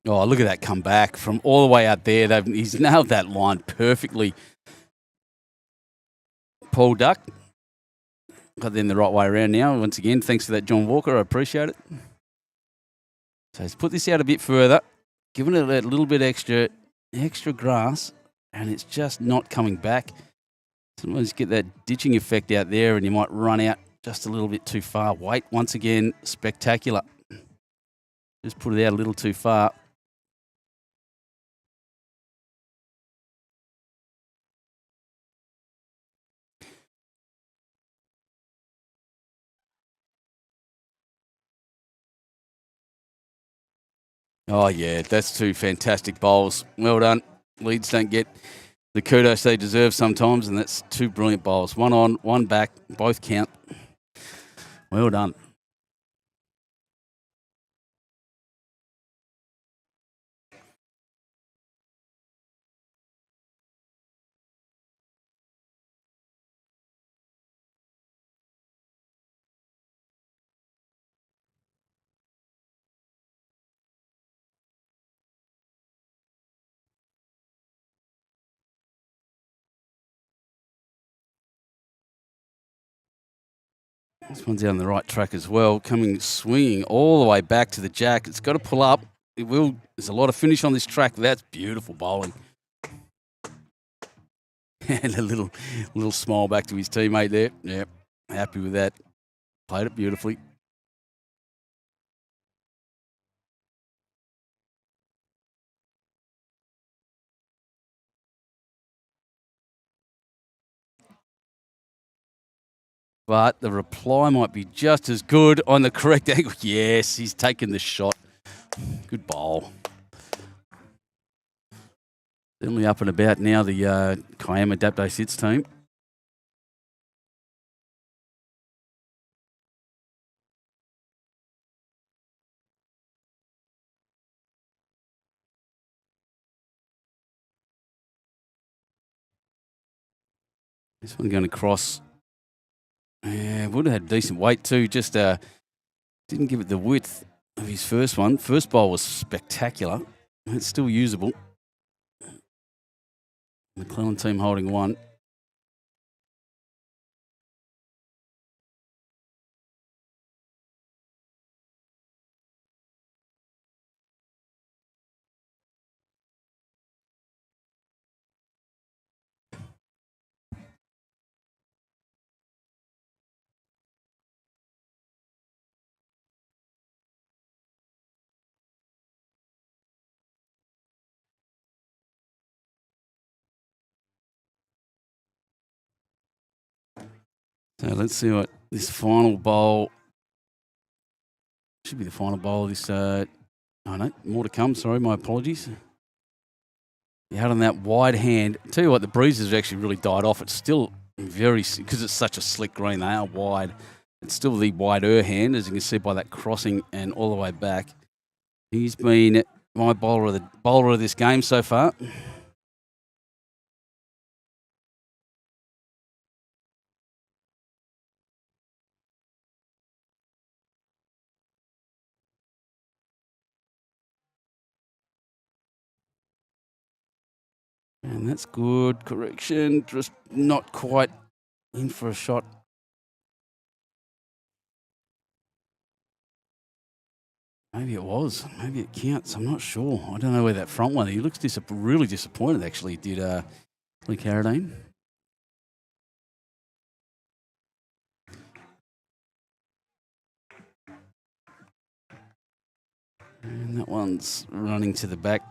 Oh, look at that come back from all the way out there. He's nailed that line perfectly. Paul Duck. Got them the right way around now. Once again, thanks for that, John Walker. I appreciate it. So let's put this out a bit further, giving it a little bit extra grass, and it's just not coming back. Sometimes you get that ditching effect out there, and you might run out just a little bit too far. Weight, once again, spectacular. Just put it out a little too far. Oh, yeah, that's 2 fantastic bowls. Well done. Leads don't get the kudos they deserve sometimes, and that's 2 brilliant bowls. 1 on, 1 back, both count. Well done. This one's down the right track as well, coming swinging all the way back to the jack. It's got to pull up. It will. There's a lot of finish on this track. That's beautiful bowling. And a little smile back to his teammate there. Yep, happy with that. Played it beautifully. But the reply might be just as good on the correct angle. Yes, he's taken the shot. Good bowl. Certainly up and about now, the Kiama Dapto Sits team. This one going to cross. Yeah, would have had decent weight too. Just didn't give it the width of his first one. First bowl was spectacular. It's still usable. McClellan team holding 1. So let's see what this final bowl should be. The final bowl of this. Oh no, more to come. Sorry, my apologies. You had on that wide hand. Tell you what, the breezes have actually really died off. It's still because it's such a slick green. They are wide. It's still the wider hand, as you can see by that crossing and all the way back. He's been my bowler of this game so far. And that's good. Correction. Just not quite in for a shot. Maybe it was. Maybe it counts. I'm not sure. I don't know where that front one. He looks really disappointed, actually, did Lee Carradine. And that one's running to the back.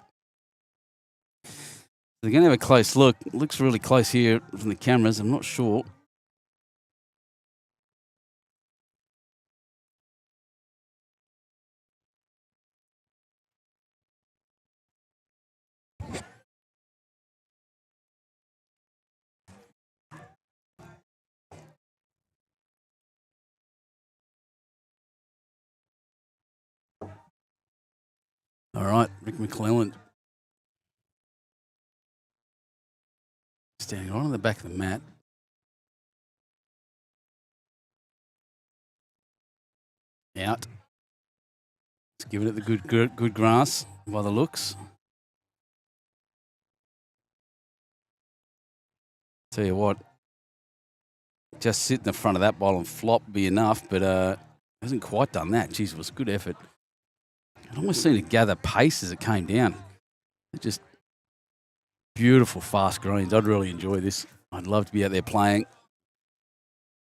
They're going to have a close look. It looks really close here from the cameras. I'm not sure. All right, Rick McClellan standing right on the back of the mat. Out. Let's give it the good grass by the looks. Tell you what, just sit in the front of that ball and flop be enough, but hasn't quite done that. Jeez, it was a good effort. I almost seemed to gather pace as it came down. Just beautiful fast greens. I'd really enjoy this. I'd love to be out there playing.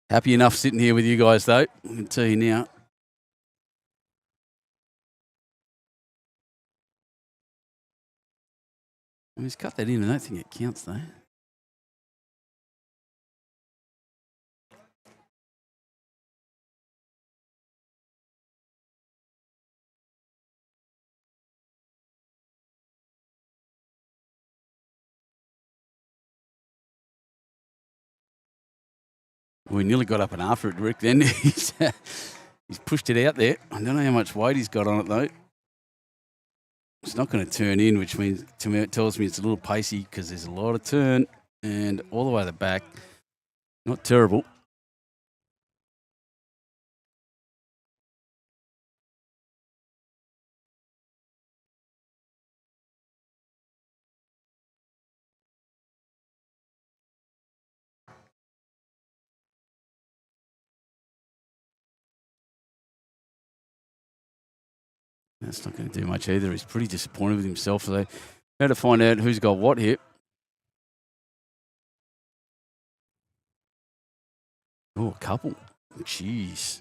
Happy enough sitting here with you guys, though. I can tell you now. He's cut that in. I don't think it counts, though. We nearly got up and after it, Rick. Then he's pushed it out there. I don't know how much weight he's got on it, though. It's not going to turn in, which means to me it tells me it's a little pacey because there's a lot of turn and all the way to the back. Not terrible. That's not going to do much either. He's pretty disappointed with himself. So they had to find out who's got what here. Oh, a couple. Jeez.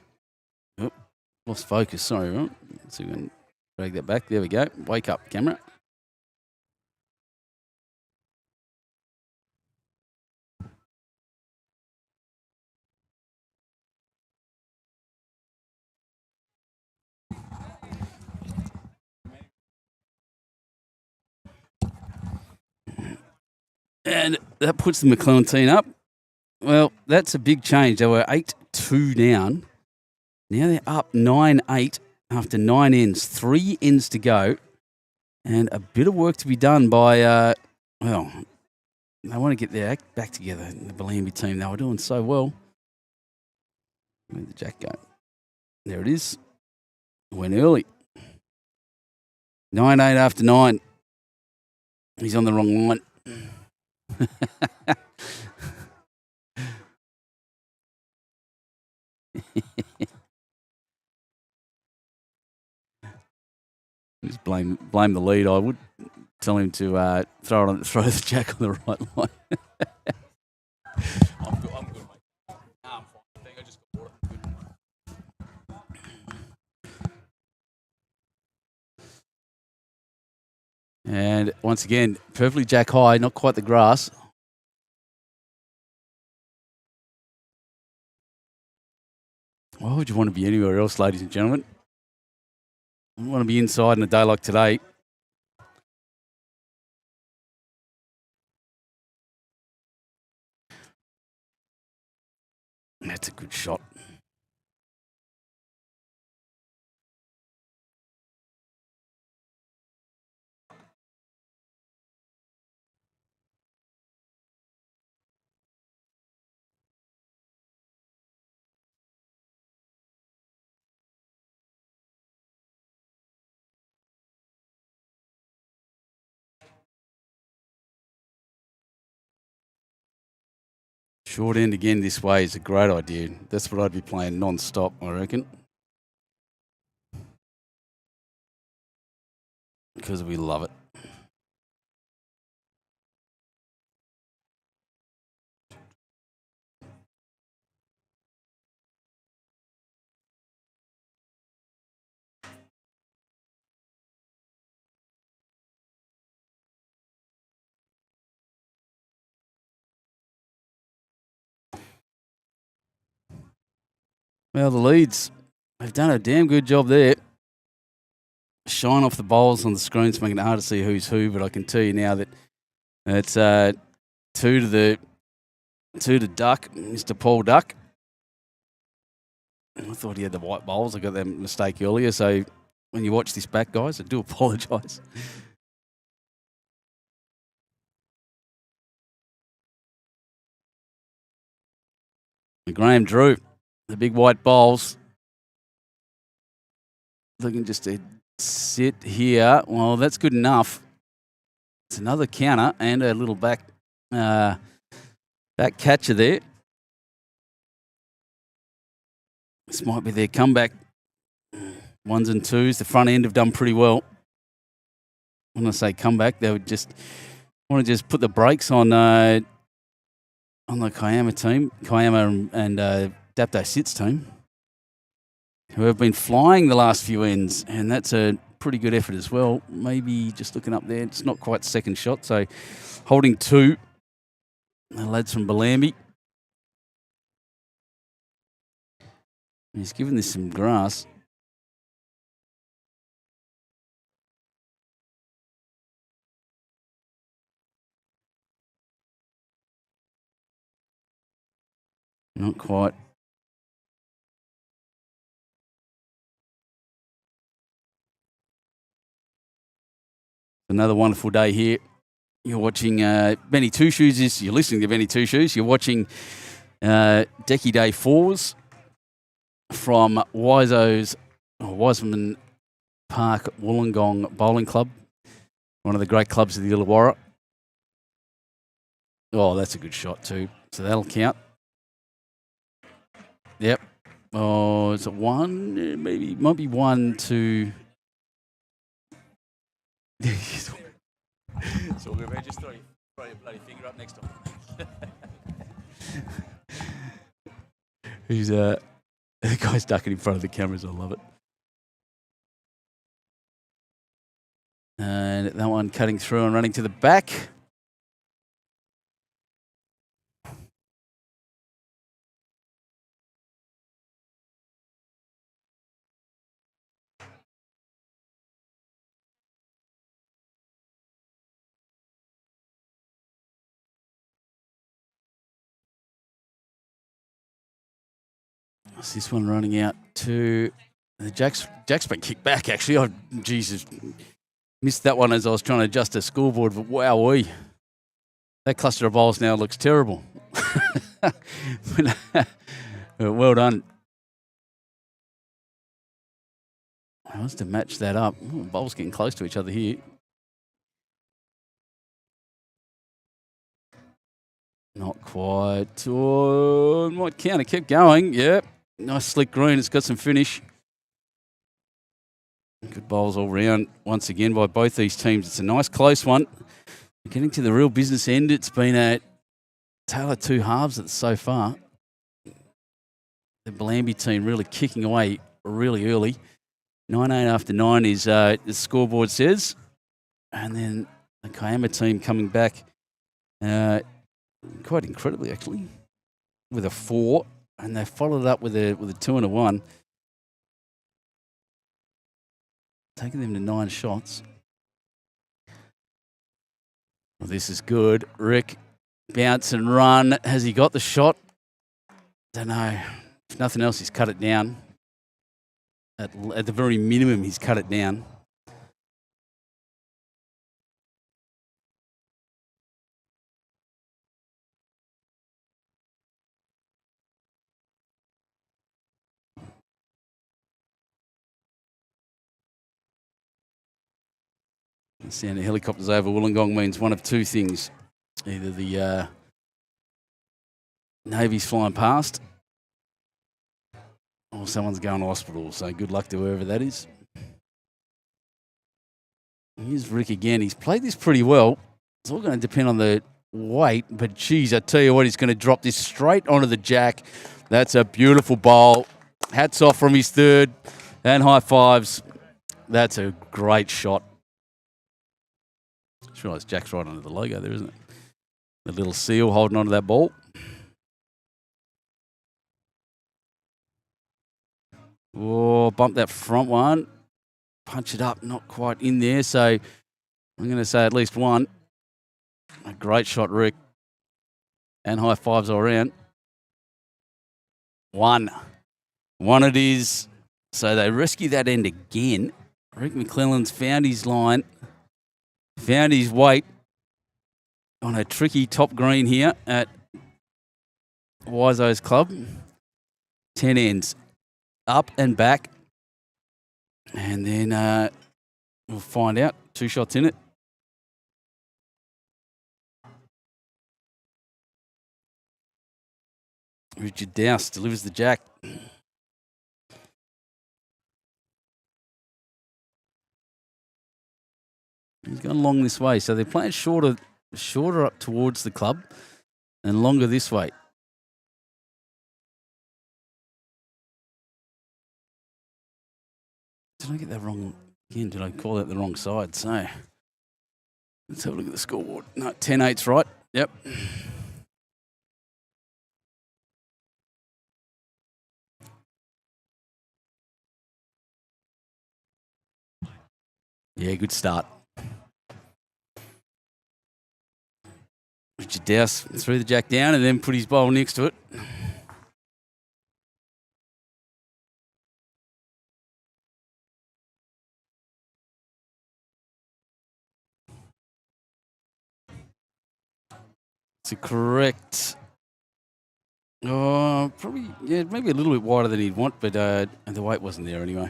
Oh, lost focus. Sorry, right? So we can drag that back. There we go. Wake up, camera. And that puts the McClellan team up. Well, that's a big change. They were 8-2 down. Now they're up 9-8 after 9 ends. 3 ends to go. And a bit of work to be done by, well, they want to get their act back together. The Bellambi team, they were doing so well. Where'd the jack go? There it is. Went early. 9-8 after 9. He's on the wrong line. Just blame the lead. I would tell him to throw the jack on the right line. I'm good, mate. I'm fine. I think I just got water. And once again, perfectly jack high, not quite the grass. Why would you want to be anywhere else, ladies and gentlemen? I don't want to be inside in a day like today. That's a good shot. Short end again this way is a great idea. That's what I'd be playing non-stop, I reckon. Because we love it. Well, the Leeds, they've done a damn good job there. Shine off the bowls on the screens, making it hard to see who's who, but I can tell you now that it's two to Duck, Mr. Paul Duck. I thought he had the white bowls. I got that mistake earlier, so when you watch this back, guys, I do apologise. Graham Drew, the big white bowls. Looking just to sit here. Well, that's good enough. It's another counter and a little back catcher there. This might be their comeback. Ones and twos. The front end have done pretty well. When I say comeback, they would just want to just put the brakes on the Kiama team, Kiama and Dapto Sits team, who have been flying the last few ends, and that's a pretty good effort as well. Maybe just looking up there, it's not quite second shot, so holding two. The lads from Bellambi. He's given this some grass. Not quite. Another wonderful day here. You're watching Benny Two Shoes. You're listening to Benny Two Shoes. You're watching Decky Day 4s from Wiseman Park Wollongong Bowling Club, one of the great clubs of the Illawarra. Oh, that's a good shot too. So that'll count. Yep. Oh, is it one? Maybe it might be 1, 2. It's all good, man. Just throw your bloody finger up next time. He's the guy's ducking in front of the cameras. I love it. And that one cutting through and running to the back. What's this one running out to the Jack's been kicked back, actually. Oh, Jesus. Missed that one as I was trying to adjust a scoreboard, but wowee. That cluster of bowls now looks terrible. Well done. I was to match that up. Ooh, bowls getting close to each other here. Not quite. Oh, might count. It kept going. Yep. Nice slick green. It's got some finish. Good bowls all round once again by both these teams. It's a nice close one. Getting to the real business end. It's been a tale of two halves so far. The Bellambi team really kicking away really early. 9-8 after 9 is the scoreboard says. And then the Kiama team coming back quite incredibly, actually, with a 4. And they followed it up with a 2 and a 1. Taking them to 9 shots. Well, this is good. Rick, bounce and run. Has he got the shot? Don't know. If nothing else, he's cut it down. At the very minimum, he's cut it down. The sound of helicopters over Wollongong means one of two things. Either the Navy's flying past. Or someone's going to hospital, so good luck to whoever that is. Here's Rick again. He's played this pretty well. It's all going to depend on the weight, but geez, I tell you what, he's going to drop this straight onto the jack. That's a beautiful bowl. Hats off from his third, and high fives. That's a great shot. Sure, it's jack's right under the logo there, isn't it? The little seal holding onto that ball. Oh, bump that front one. Punch it up, not quite in there. So I'm going to say at least one. A great shot, Rick. And high fives all around. One it is. So they rescue that end again. Rick McClellan's found his line, found his weight on a tricky top green here at Wiso's club. 10 ends. Up and back. And then we'll find out. 2 shots in it. Richard Dowse delivers the jack. He's gone long this way. So they're playing shorter up towards the club and longer this way. Did I get that wrong again? Did I call that the wrong side? So let's have a look at the scoreboard. No, 10-8's right. Yep. Yeah, good start. Richard Dowse threw the jack down and then put his bowl next to it. It's a correct. Oh, probably, yeah, maybe a little bit wider than he'd want, but the weight wasn't there anyway.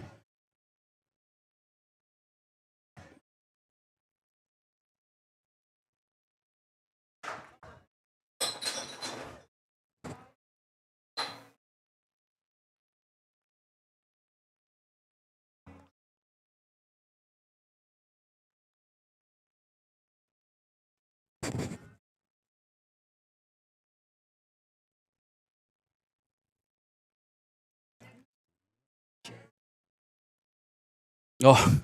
Oh,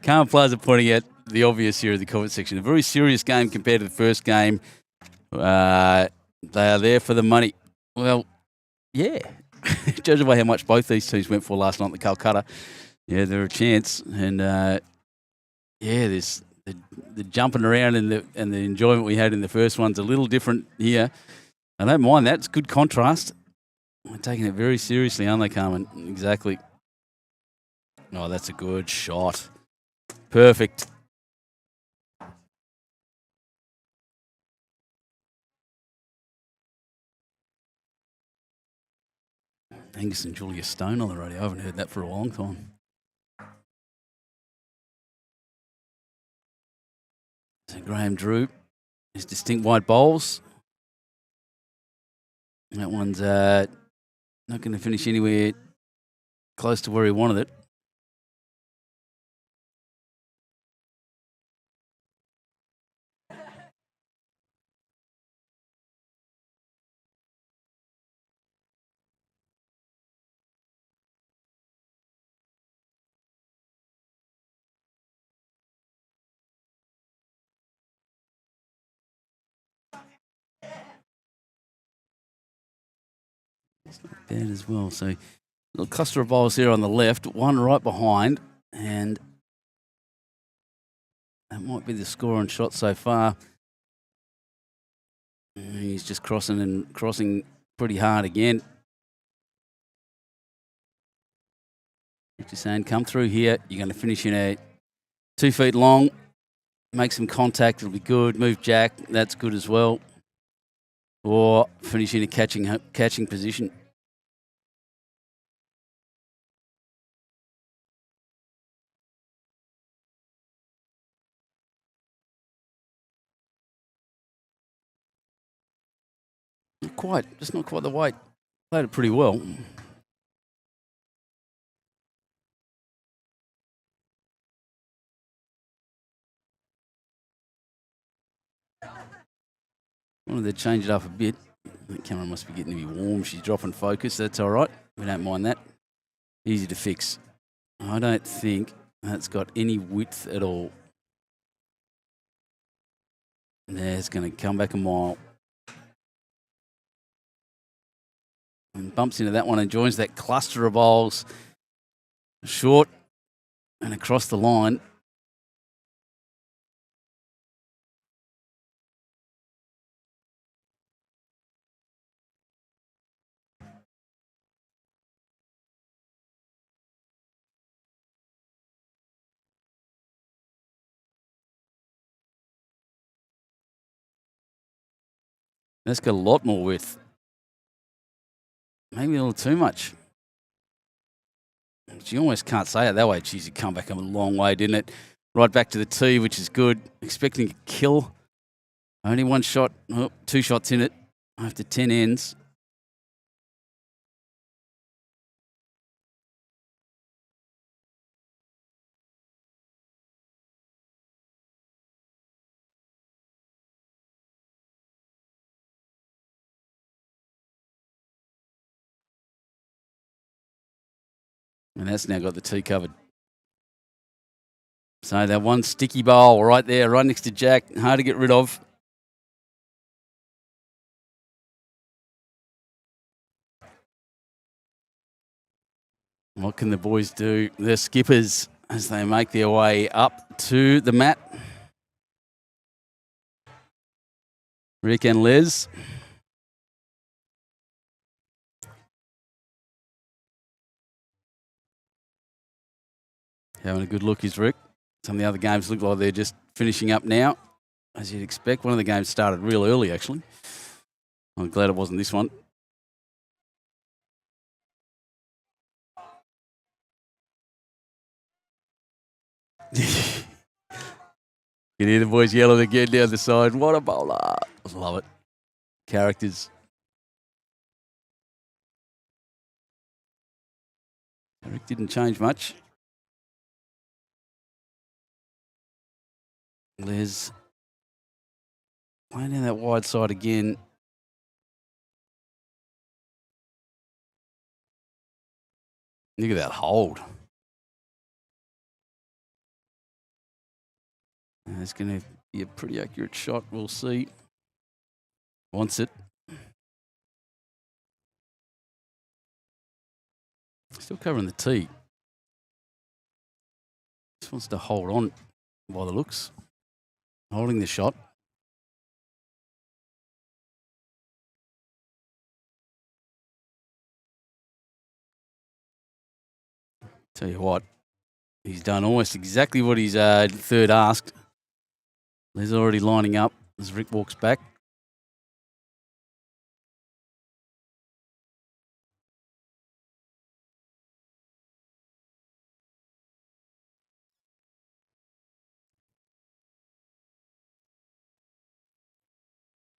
Carmen Plaza pointing out the obvious here in the comment section. A very serious game compared to the first game. They are there for the money. Well, yeah. Judging by how much both these teams went for last night in the Calcutta, yeah, they're a chance. And yeah, there's the jumping around and the enjoyment we had in the first one's a little different here. I don't mind that. It's good contrast. We're taking it very seriously, aren't they, Carmen? Exactly. Oh, that's a good shot. Perfect. Angus and Julia Stone on the radio. I haven't heard that for a long time. So Graham Drew, his distinct white bowls. That one's not going to finish anywhere close to where he wanted it. It's not bad as well. So a little cluster of bowls here on the left, one right behind, and that might be the score on shot so far. He's just crossing pretty hard again. Just saying, come through here. You're going to finish in a 2 feet long. Make some contact. It'll be good. Move jack. That's good as well. Or finish in a catching position. just not quite the weight. Played it pretty well. Wanted to change it up a bit. The camera must be getting to be warm. She's dropping focus. That's all right. We don't mind that. Easy to fix. I don't think that's got any width at all. There, it's going to come back a mile. And bumps into that one and joins that cluster of bowls. Short and across the line. That's got a lot more width. Maybe a little too much. You almost can't say it that way. Geez, it come back a long way, didn't it? Right back to the tee, which is good. Expecting a kill. Only one shot, 2 shots in it after 10 ends. And that's now got the tee covered. So that one sticky bowl right there, right next to Jack. Hard to get rid of. What can the boys do? The skippers as they make their way up to the mat. Rick and Les. Having a good look is Rick. Some of the other games look like they're just finishing up now, as you'd expect. One of the games started real early, actually. I'm glad it wasn't this one. You can hear the boys yelling again down the side. What a bowler. I love it. Characters. Rick didn't change much. Les playing down that wide side again. Look at that hold. It's going to be a pretty accurate shot. We'll see. Wants it. Still covering the tee. Just wants to hold on by the looks. Holding the shot. Tell you what, he's done almost exactly what his third asked. He's already lining up as Rick walks back.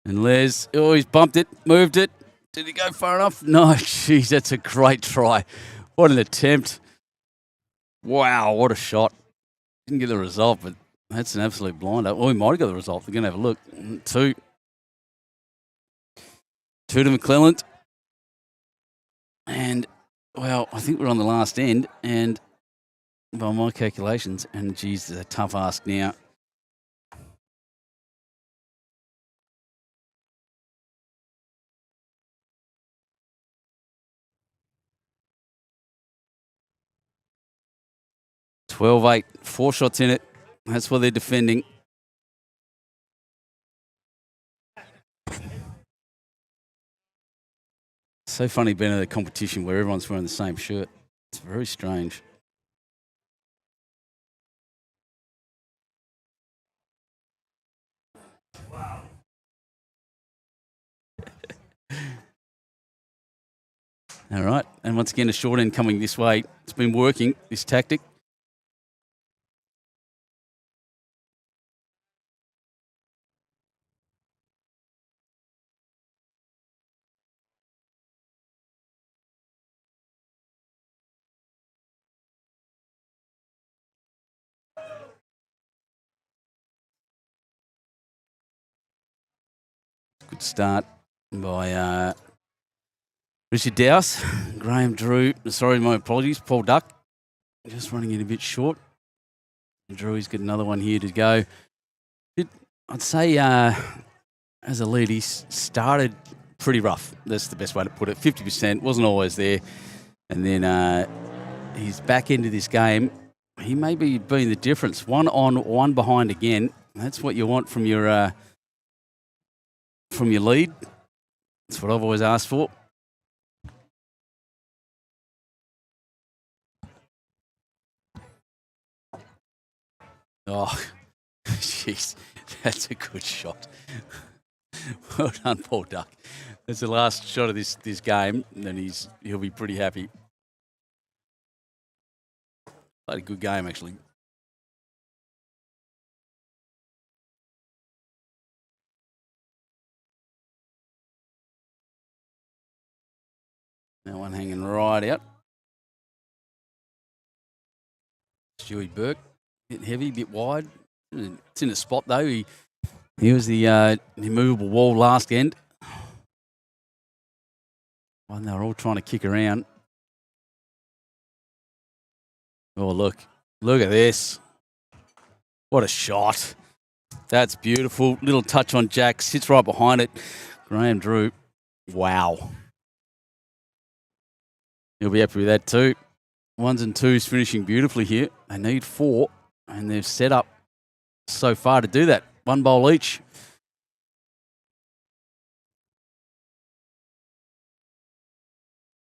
And Les, oh, he's bumped it, moved it. Did he go far enough? No, jeez, that's a great try. What an attempt. Wow, what a shot. Didn't get the result, but that's an absolute blinder. Well, we might have got the result. We're going to have a look. 2. 2 to McClelland. And, well, I think we're on the last end. And by my calculations, and geez, it's a tough ask now. $12-8, 4 shots in it. That's what they're defending. So funny being at a competition where everyone's wearing the same shirt. It's very strange. All right, and once again, a short end coming this way. It's been working, this tactic. Good start by Richard Dowse. Graham Drew. Sorry, my apologies. Paul Duck. Just running in a bit short. Drew's got another one here to go. I'd say as a lead, he started pretty rough. That's the best way to put it. 50%, wasn't always there. And then he's back into this game. He may be being the difference. 1 on, 1 behind again. That's what you want from your lead. That's what I've always asked for. Oh, jeez, that's a good shot. Well done, Paul Duck. That's the last shot of this game, and he'll be pretty happy. Played a good game, actually. That one hanging right out. Stewie Burke, a bit heavy, a bit wide. It's in a spot, though. He was the immovable wall last end. One they were all trying to kick around. Oh, look at this. What a shot. That's beautiful. Little touch on Jack, sits right behind it. Graham Drew, wow. You'll be happy with that too. 1s and 2s finishing beautifully here. They need 4, and they've set up so far to do that. 1 bowl each.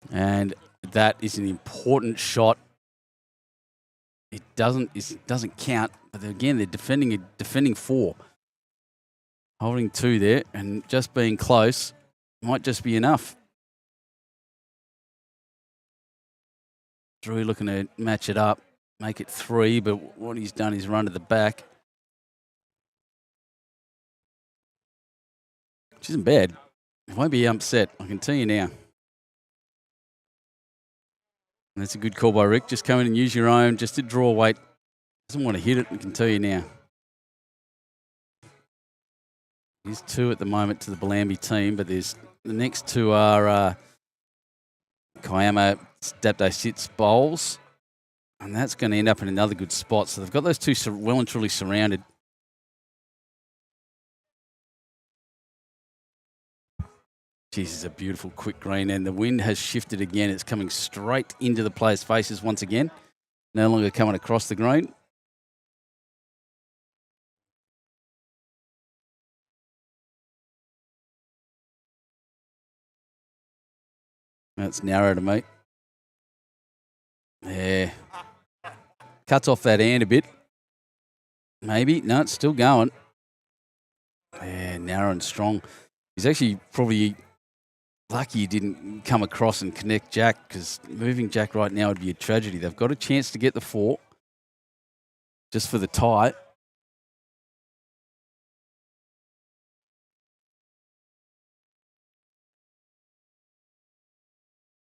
And that is an important shot. It doesn't count, but again, they're defending 4. Holding 2 there, and just being close might just be enough. Drew looking to match it up, make it 3, but what he's done is run to the back. Which isn't bad. He won't be upset, I can tell you now. And that's a good call by Rick. Just come in and use your own, just to draw weight. Doesn't want to hit it, I can tell you now. There's 2 at the moment to the Bellambi team, but the next 2 are Kiama Dapto Sits bowls, and that's going to end up in another good spot. So they've got those 2 well and truly surrounded. Jeez, it's a beautiful quick green, and the wind has shifted again. It's coming straight into the players' faces once again. No longer coming across the green. That's narrow to me. Yeah. Cuts off that hand a bit. Maybe. No, it's still going. Yeah, narrow and strong. He's actually probably lucky he didn't come across and connect Jack, because moving Jack right now would be a tragedy. They've got a chance to get the 4 just for the tie.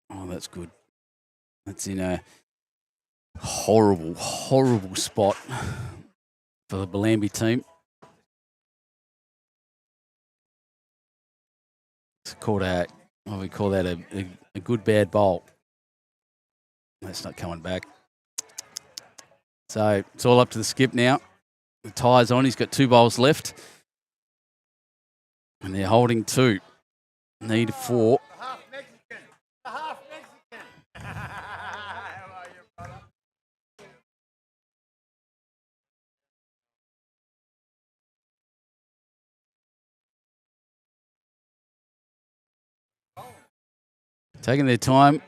Oh, that's good. That's in a horrible, horrible spot for the Bellambi team. It's called what we call that, a good bad bowl. That's not coming back. So it's all up to the skip now. The tie's on. He's got 2 bowls left. And they're holding 2. Need 4. Taking their time.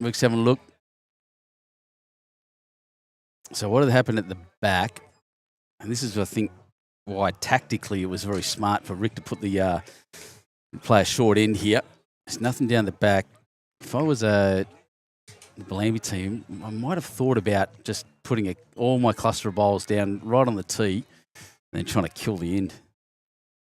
Rick's having a look. So what had happened at the back, and this is, I think, why tactically it was very smart for Rick to put the player short end here. There's nothing down the back. If I was the Bellambi team, I might have thought about just putting all my cluster of bowls down right on the tee and then trying to kill the end.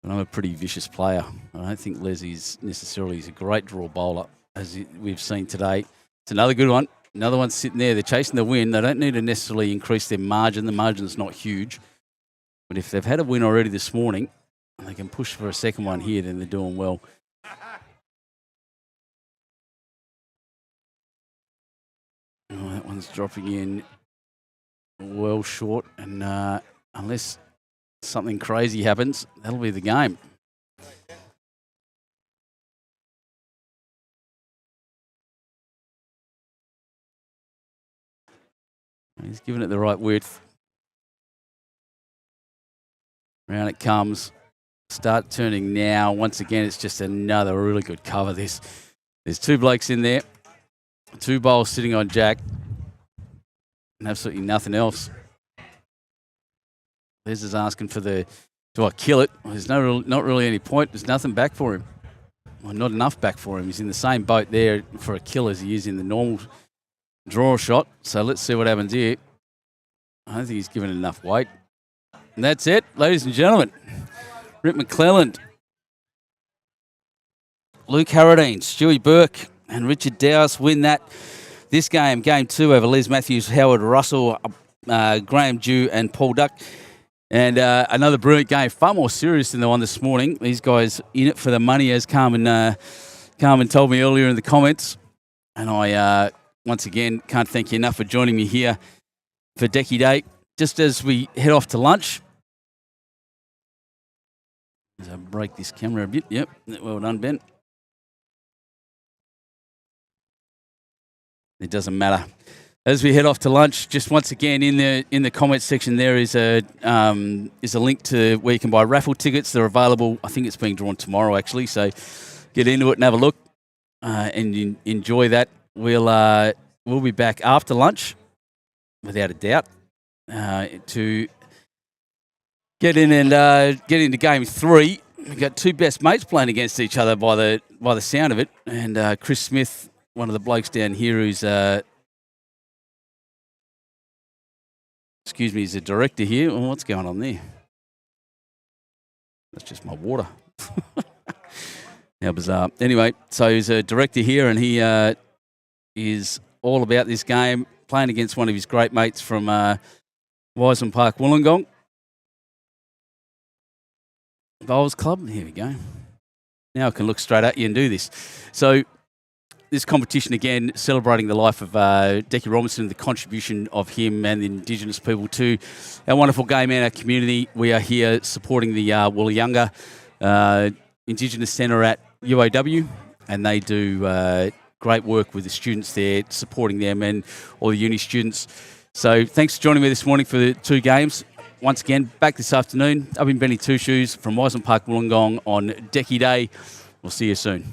But I'm a pretty vicious player. I don't think Leslie's necessarily is a great draw bowler, as we've seen today. It's another good one. Another one sitting there. They're chasing the win. They don't need to necessarily increase their margin. The margin's not huge. But if they've had a win already this morning, and they can push for a second one here, then they're doing well. Oh, that one's dropping in well short, and unless something crazy happens, that'll be the game. He's giving it the right width. Round it comes. Start turning now. Once again, it's just another really good cover. There's two blokes in there. Two bowls sitting on Jack. And absolutely nothing else. Les is asking for the, do I kill it? Well, there's not really any point. There's nothing back for him. Well, not enough back for him. He's in the same boat there for a kill as he is in the normal draw shot. So let's see what happens here. I don't think he's given enough weight. And that's it, ladies and gentlemen. Rip McClelland, Luke Harradine, Stewie Burke and Richard Dowse win this game, Game 2 over Les Matthews, Howard Russell, Graham Dew and Paul Duck. And another brilliant game, far more serious than the one this morning. These guys in it for the money, as Carmen told me earlier in the comments. And I, once again, can't thank you enough for joining me here for Decky Day. Just as we head off to lunch, as I break this camera a bit. Yep, well done, Ben. It doesn't matter. As we head off to lunch, just once again in the comments section there is a link to where you can buy raffle tickets. They're available. I think it's being drawn tomorrow actually. So get into it and have a look and enjoy that. We'll be back after lunch, without a doubt, to get in and get into Game 3. We've got two best mates playing against each other by the sound of it, and Chris Smith, one of the blokes down here who's excuse me, he's a director here. Oh, what's going on there? That's just my water. How bizarre. Anyway, so he's a director here, and he is all about this game, playing against one of his great mates from Wisemans Park, Wollongong Bowls Club. Here we go. Now I can look straight at you and do this. So this competition, again, celebrating the life of Decky Robinson, the contribution of him and the Indigenous people to our wonderful game and our community. We are here supporting the WOOLYUNGAH Indigenous Centre at UAW, and they do great work with the students there, supporting them and all the uni students. So thanks for joining me this morning for the two games. Once again, back this afternoon. I've been Benny Two Shoes from Wisemans Park, Wollongong on Decky Day. We'll see you soon.